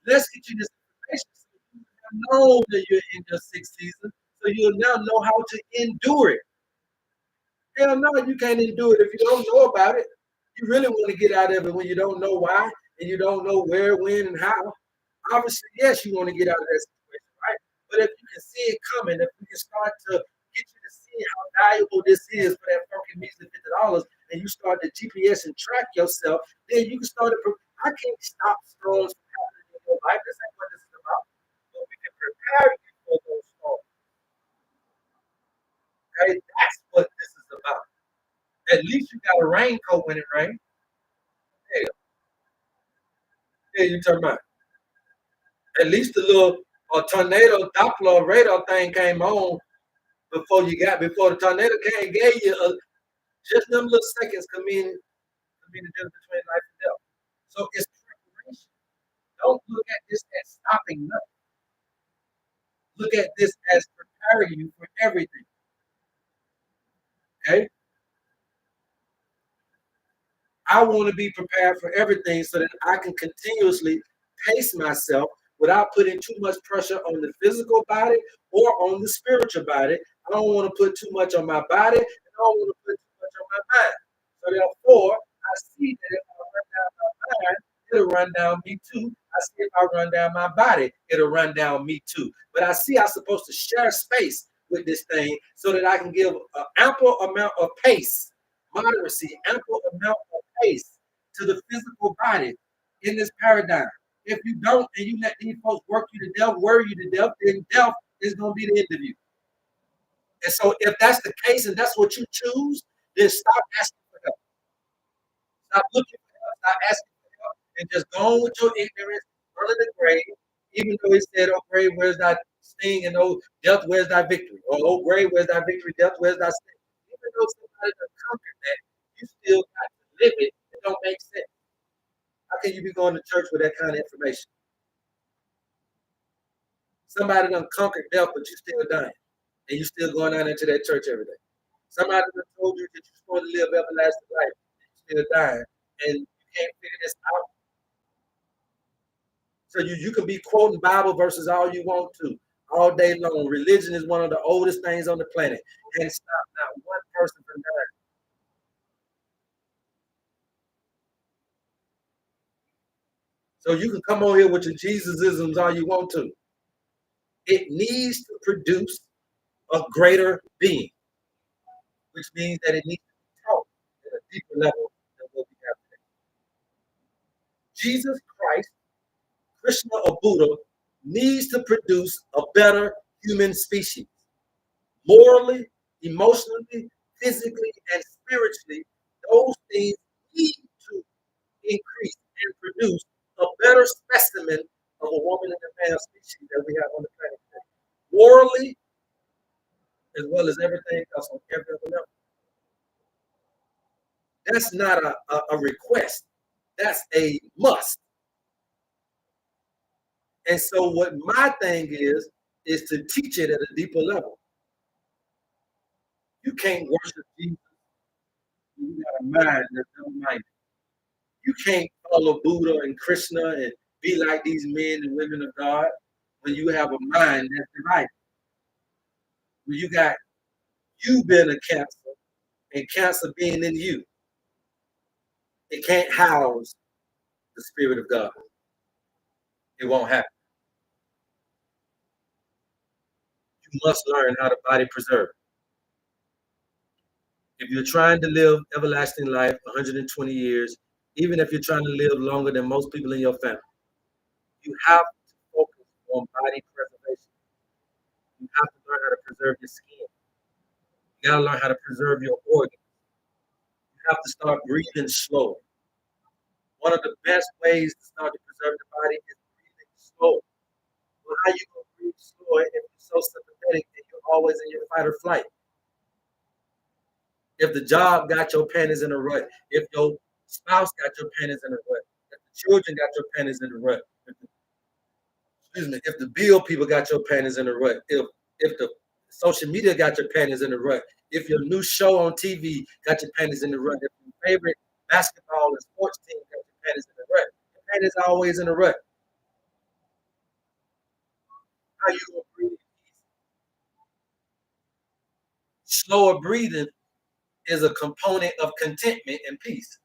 let's get you this information so you know that you're in your 60s, so you'll now know how to endure it. Hell no, you can't endure it if you don't know about it. You really want to get out of it when you don't know why and you don't know where, when, and how. Obviously, yes, you want to get out of that situation, right? But if you can see it coming, if we can start to get you to see how valuable this is for that fucking measly $50, and you start to GPS and track yourself, then you can start to. I can't stop storms from happening in your life. This ain't what this is about. But we can prepare you for those storms. Okay, that's what this is about. At least you got a raincoat when it rains. Yeah, yeah, you talking about. At least the little tornado Doppler radar thing came on before the tornado came, gave you just them little seconds can mean the difference between life and death. So it's preparation. Don't look at this as stopping nothing. Look at this as preparing you for everything. Okay? I want to be prepared for everything so that I can continuously pace myself without putting too much pressure on the physical body or on the spiritual body. I don't want to put too much on my body, and I don't want to put too much on my mind. So therefore, I see that if I run down my mind, it'll run down me too. I see if I run down my body, it'll run down me too. But I see I'm supposed to share space with this thing so that I can give an ample amount of pace, moderacy, ample amount of pace to the physical body in this paradigm. If you don't and you let these folks work you to death, worry you to death, then death is going to be the end of you. And so if that's the case and that's what you choose, then stop asking for help. Stop looking for help. Stop asking for help. And just go on with your ignorance under the grave, even though he said, oh, grave, where's thy sting? And oh, death, where's thy victory? Or oh, grave, where's thy victory? Death, where's thy sting? Even though somebody done conquered that, you still got to live it. It don't make sense. How can you be going to church with that kind of information? Somebody done conquered death, but you still dying. And you still going out into that church every day. Somebody done told you that you're supposed to live everlasting life, and you still dying. And you can't figure this out. So you can be quoting Bible verses all you want to, all day long. Religion is one of the oldest things on the planet. And stop not one person from dying. So you can come on here with your Jesusisms all you want to. It needs to produce a greater being, which means that it needs to be taught at a deeper level than what we have today. Jesus Christ, Krishna or Buddha, needs to produce a better human species. Morally, emotionally, physically, and spiritually, those things need to increase and produce a better specimen of a woman and a man species that we have on the planet today. Morally, as well as everything else on every other level. That's not a request. That's a must. And so what my thing is to teach it at a deeper level. You can't worship Jesus. You got a mind that's double-minded. You can't follow Buddha and Krishna and be like these men and women of God when you have a mind that's divided. You got you being a cancer and cancer being in you. It can't house the spirit of God. It won't happen. You must learn how to body preserve. If you're trying to live everlasting life, 120 years, even if you're trying to live longer than most people in your family, you have to focus on body preservation. You have to learn how to preserve your skin. You got to learn how to preserve your organs. You have to start breathing slow. One of the best ways to start to preserve the body is breathing slow. Well, how you gonna breathe slow if you're so sympathetic and you're always in your fight or flight? If the job got your panties in a rut, if your spouse got your panties in a rut, if the children got your panties in a rut, if the bill people got your panties in a rut, if the social media got your panties in a rut, if your new show on TV got your panties in the rut, if your favorite basketball and sports team got your panties in the rut, your panties are always in a rut. How you gonna breathe? Slower breathing is a component of contentment and peace.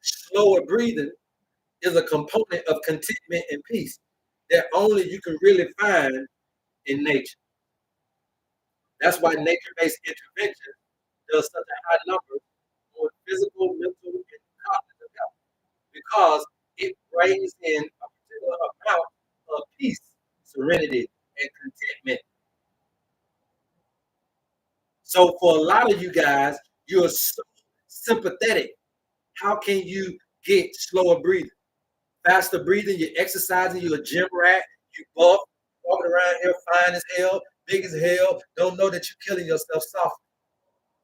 Slower breathing is a component of contentment and peace that only you can really find in nature. That's why nature-based intervention does such a high number on physical, mental, and cognitive health because it brings in a particular amount of peace, serenity, and contentment. So for a lot of you guys, you're so sympathetic. How can you get slower breathing? Faster breathing, you're exercising, you're a gym rat, you buff, walking around here fine as hell, big as hell, don't know that you're killing yourself softly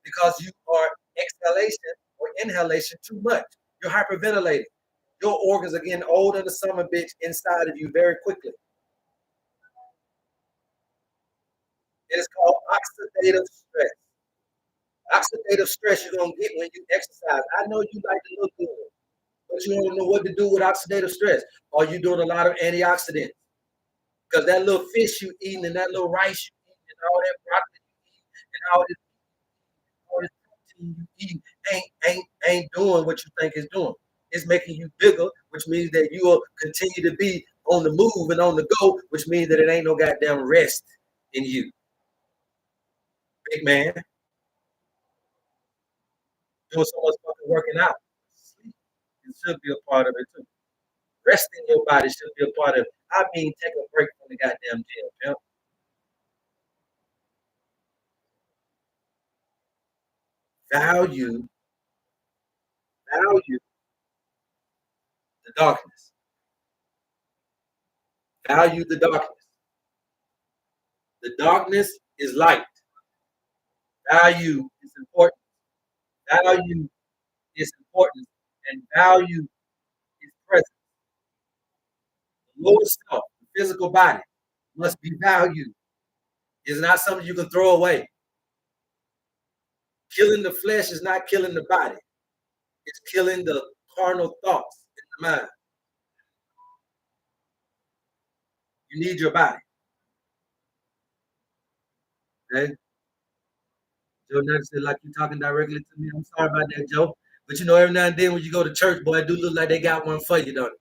because you are exhalation or inhalation too much. You're hyperventilating. Your organs are getting old in the summer, bitch, inside of you very quickly. It is called oxidative stress. Oxidative stress you're gonna get when you exercise. I know you like to look good, but you don't know what to do with oxidative stress. Are you doing a lot of antioxidants? Because that little fish you eating and that little rice you eating and all that broccoli you eating and all this protein you eating ain't doing what you think it's doing. It's making you bigger, which means that you will continue to be on the move and on the go, which means that it ain't no goddamn rest in you. Big man, doing so much fucking working out. Sleep it should be a part of it too. Resting your body should be a part of it. I mean, take a break from the goddamn gym, pimp. Value, value the darkness. Value the darkness. The darkness is light. Value is important. Value is important. And value is present. The lower self, the physical body, must be valued. It's not something you can throw away. Killing the flesh is not killing the body. It's killing the carnal thoughts in the mind. You need your body. Okay? Joe Nutter said, like you talking directly to me. I'm sorry about that, Joe. But you know, every now and then when you go to church, boy, it do look like they got one for you, don't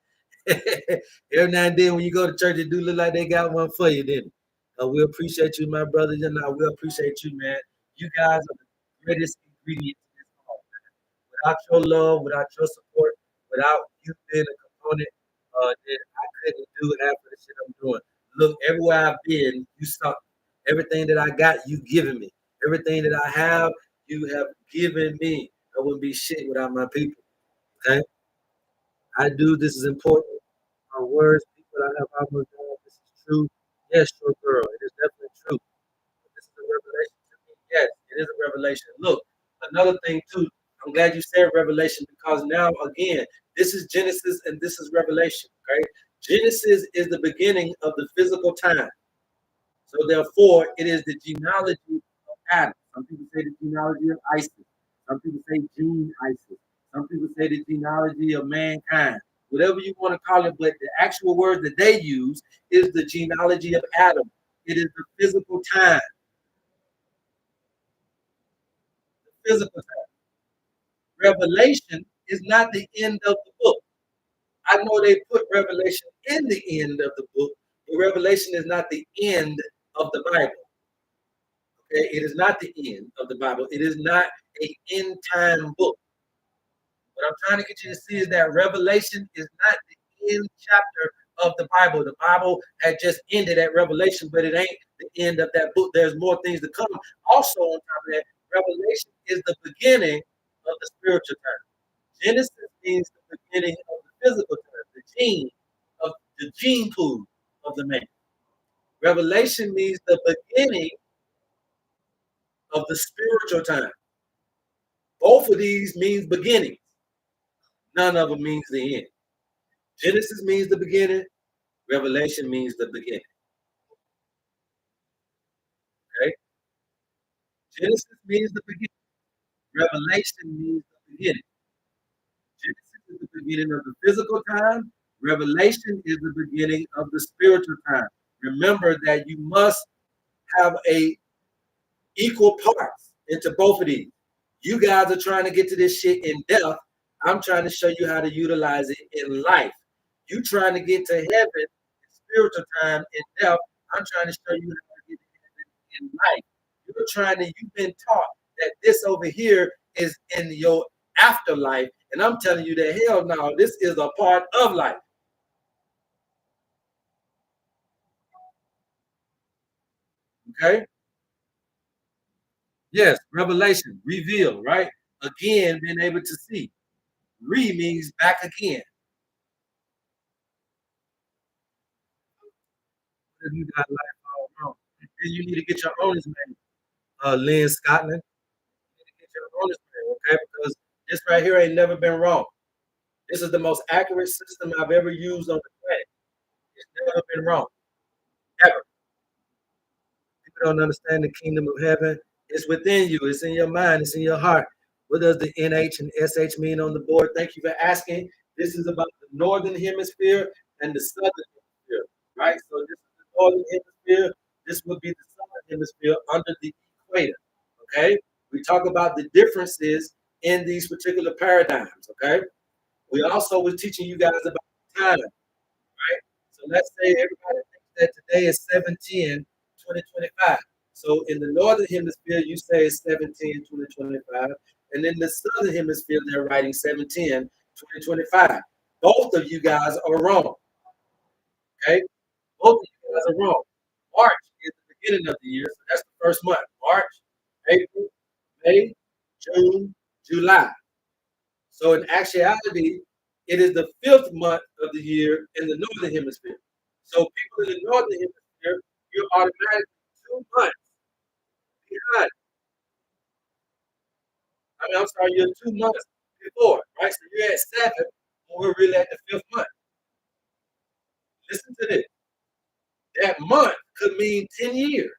it? Every now and then when you go to church, it do look like they got one for you, didn't it? We appreciate you, my brother. You know, we appreciate you, man. You guys are the greatest ingredient to this call. Without your love, without your support, without you being a component, then I couldn't do half of the shit I'm doing. Look, everywhere I've been, you saw everything that I got, you given me. Everything that I have, you have given me. I wouldn't be shit without my people. Okay? I do. This is important. My words, people I have almost done. This is true. Yes, sure, girl. It is definitely true. This is a revelation to me. Yes, it is a revelation. Look, another thing too. I'm glad you said revelation because now again, this is Genesis and this is Revelation. Okay, Genesis is the beginning of the physical time. So therefore, it is the genealogy of Adam. Some people say the genealogy of Isis. Some people say gene Isis. Some people say the genealogy of mankind. Whatever you want to call it, but the actual word that they use is the genealogy of Adam. It is the physical time. Physical time. Revelation is not the end of the book. I know they put Revelation in the end of the book, but Revelation is not the end of the Bible. Okay, it is not the end of the Bible. It is not a end time book. What I'm trying to get you to see is that Revelation is not the end chapter of the Bible. The Bible had just ended at Revelation, but it ain't the end of that book. There's more things to come. Also, on top of that, Revelation is the beginning of the spiritual time. Genesis means the beginning of the physical time, the gene pool of the man. Revelation means the beginning of the spiritual time. Both of these means beginning. None of them means the end. Genesis means the beginning. Revelation means the beginning. Okay? Genesis means the beginning. Revelation means the beginning. Genesis is the beginning of the physical time. Revelation is the beginning of the spiritual time. Remember that you must have a equal parts into both of these. You guys are trying to get to this shit in death. I'm trying to show you how to utilize it in life. You trying to get to heaven in spiritual time in death. I'm trying to show you how to get to heaven in life. You've been taught that this over here is in your afterlife. And I'm telling you that hell no, this is a part of life. Okay? Yes, revelation, reveal, right? Again, being able to see. Means back again. If you got life all wrong, then you need to get your owner's manual, Lynn Scotland. You need to get your owner's manual, okay? Because this right here ain't never been wrong. This is the most accurate system I've ever used on the planet. It's never been wrong, ever. People don't understand the kingdom of heaven. It's within you. It's in your mind. It's in your heart. What does the NH and SH mean on the board? Thank you for asking. This is about the northern hemisphere and the southern hemisphere, right? So this is the northern hemisphere. This would be the southern hemisphere under the equator, okay? We talk about the differences in these particular paradigms, okay? We also was teaching you guys about time, right? So let's say everybody thinks that today is 7/10, 2025. So in the northern hemisphere, you say it's 7/10, 2025. And in the southern hemisphere, they're writing 7/10, 2025. Both of you guys are wrong. Okay? Both of you guys are wrong. March is the beginning of the year, so that's the first month. March, April, May, June, July. So in actuality, it is the fifth month of the year in the northern hemisphere. So people in the northern hemisphere, you're automatically 2 months behind. I'm sorry, you're 2 months before, right? So you're at seven, when we're really at the fifth month. Listen to this. That month could mean 10 years.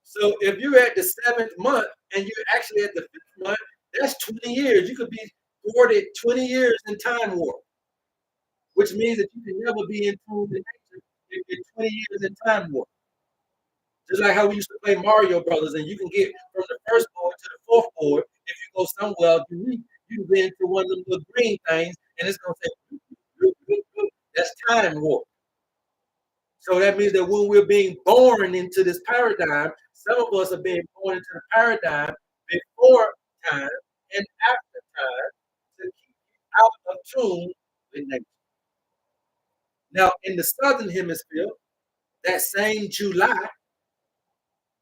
So if you're at the seventh month and you're actually at the fifth month, that's 20 years. You could be thwarted 20 years in time warp, which means that you can never be in tune with nature if you're 20 years in time warp. Just like how we used to play Mario Brothers, and you can get from the first board to the fourth board if you go somewhere unique. You can get into one of them little green things, and it's gonna say that's time warp. So that means that when we're being born into this paradigm, some of us are being born into the paradigm before time and after time to keep you out of tune with nature. Now, in the southern hemisphere, that same July,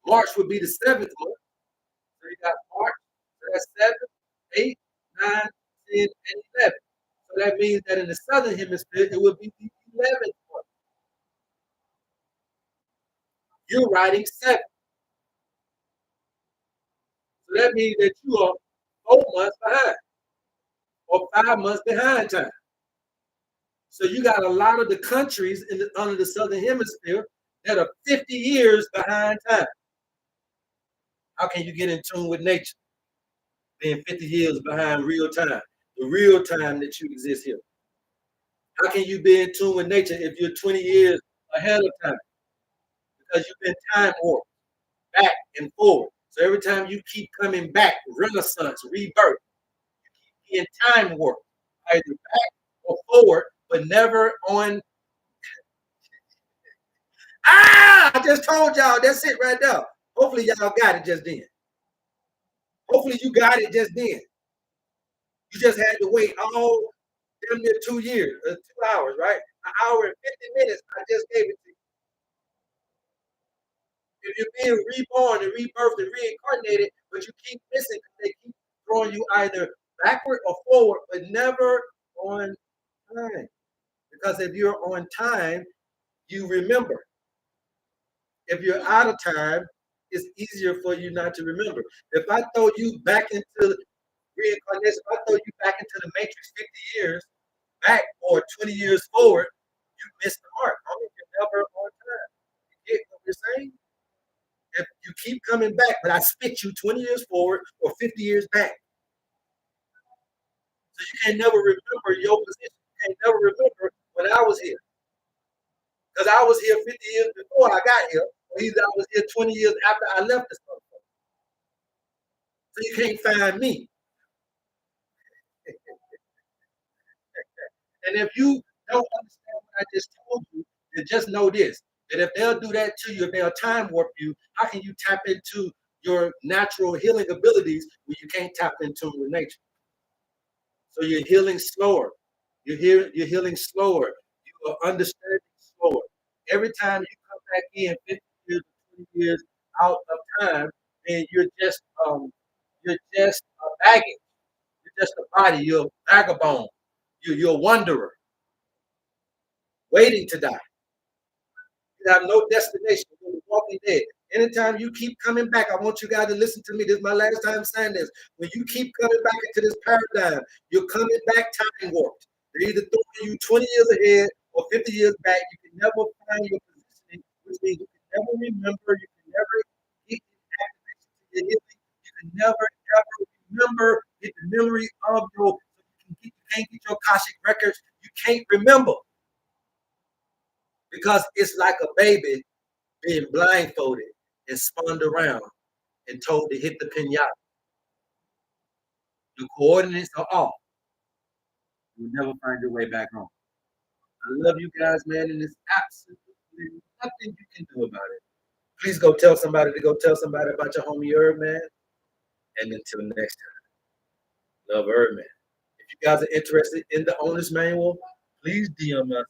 March would be the seventh month. So you got March, so that's 7, 8, 9, 10, and 11. So that means that in the southern hemisphere, it would be the 11th month. You're writing 7. So that means that you are 4 months behind or 5 months behind time. So you got a lot of the countries under the southern hemisphere that are 50 years behind time. How can you get in tune with nature? Being 50 years behind real time, the real time that you exist here. How can you be in tune with nature if you're 20 years ahead of time? because you've been time warped back and forward. So every time you keep coming back, renaissance, rebirth, in time warp, either back or forward, but never on. I just told y'all that's it right now. Hopefully y'all got it just then. Hopefully you got it just then. You just had to wait all damn near 2 years, 2 hours, right? An hour and 50 minutes. I just gave it to you. If you're being reborn and rebirthed and reincarnated, but you keep missing, they keep throwing you either backward or forward, but never on time. Because if you're on time, you remember. If you're out of time, it's easier for you not to remember. If I throw you back into reincarnation, if I throw you back into the matrix 50 years back or 20 years forward, you miss the mark. I mean, you're never on time. You get what we're saying? If you keep coming back, but I spit you 20 years forward or 50 years back. So you can never remember your position. You can never remember when I was here. Because I was here 50 years before I got here, or either I was here 20 years after I left this motherfucker. So you can't find me. And if you don't understand what I just told you, then just know this, that if they'll do that to you, if they'll time warp you, how can you tap into your natural healing abilities when you can't tap into with nature? So you're healing slower. You're healing slower. You are understanding slower. Every time you come back in 50 years, 20 years out of time, then you're just a baggage. You're just a body. You're a vagabond. You're a wanderer waiting to die. You have no destination. You're walking dead. Anytime you keep coming back, I want you guys to listen to me. This is my last time saying this. When you keep coming back into this paradigm, you're coming back time warped. They're either throwing you 20 years ahead or 50 years back. You can never find your positioning, which means you can never remember. You can never get the activation to your healing. You can never, ever remember, get the memory of your, you can't get your Akashic records. You can't remember because it's like a baby being blindfolded and spun around and told to hit the pinata. The coordinates are off. You'll never find your way back home. I love you guys, man, and there's absolutely nothing you can do about it. Please go tell somebody to go tell somebody about your homie HerbMan. And until next time, love HerbMan. If you guys are interested in the owner's manual, please DM us.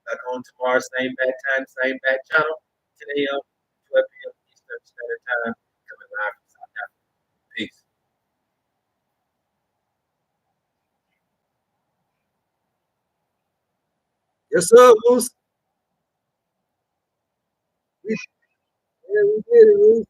Back on tomorrow, same bad time, same bad channel, 10 a.m., 12 p.m. Eastern Standard Time, coming live from South Africa. Peace. Yes, sir, Moose. Yeah, we did it, Moose.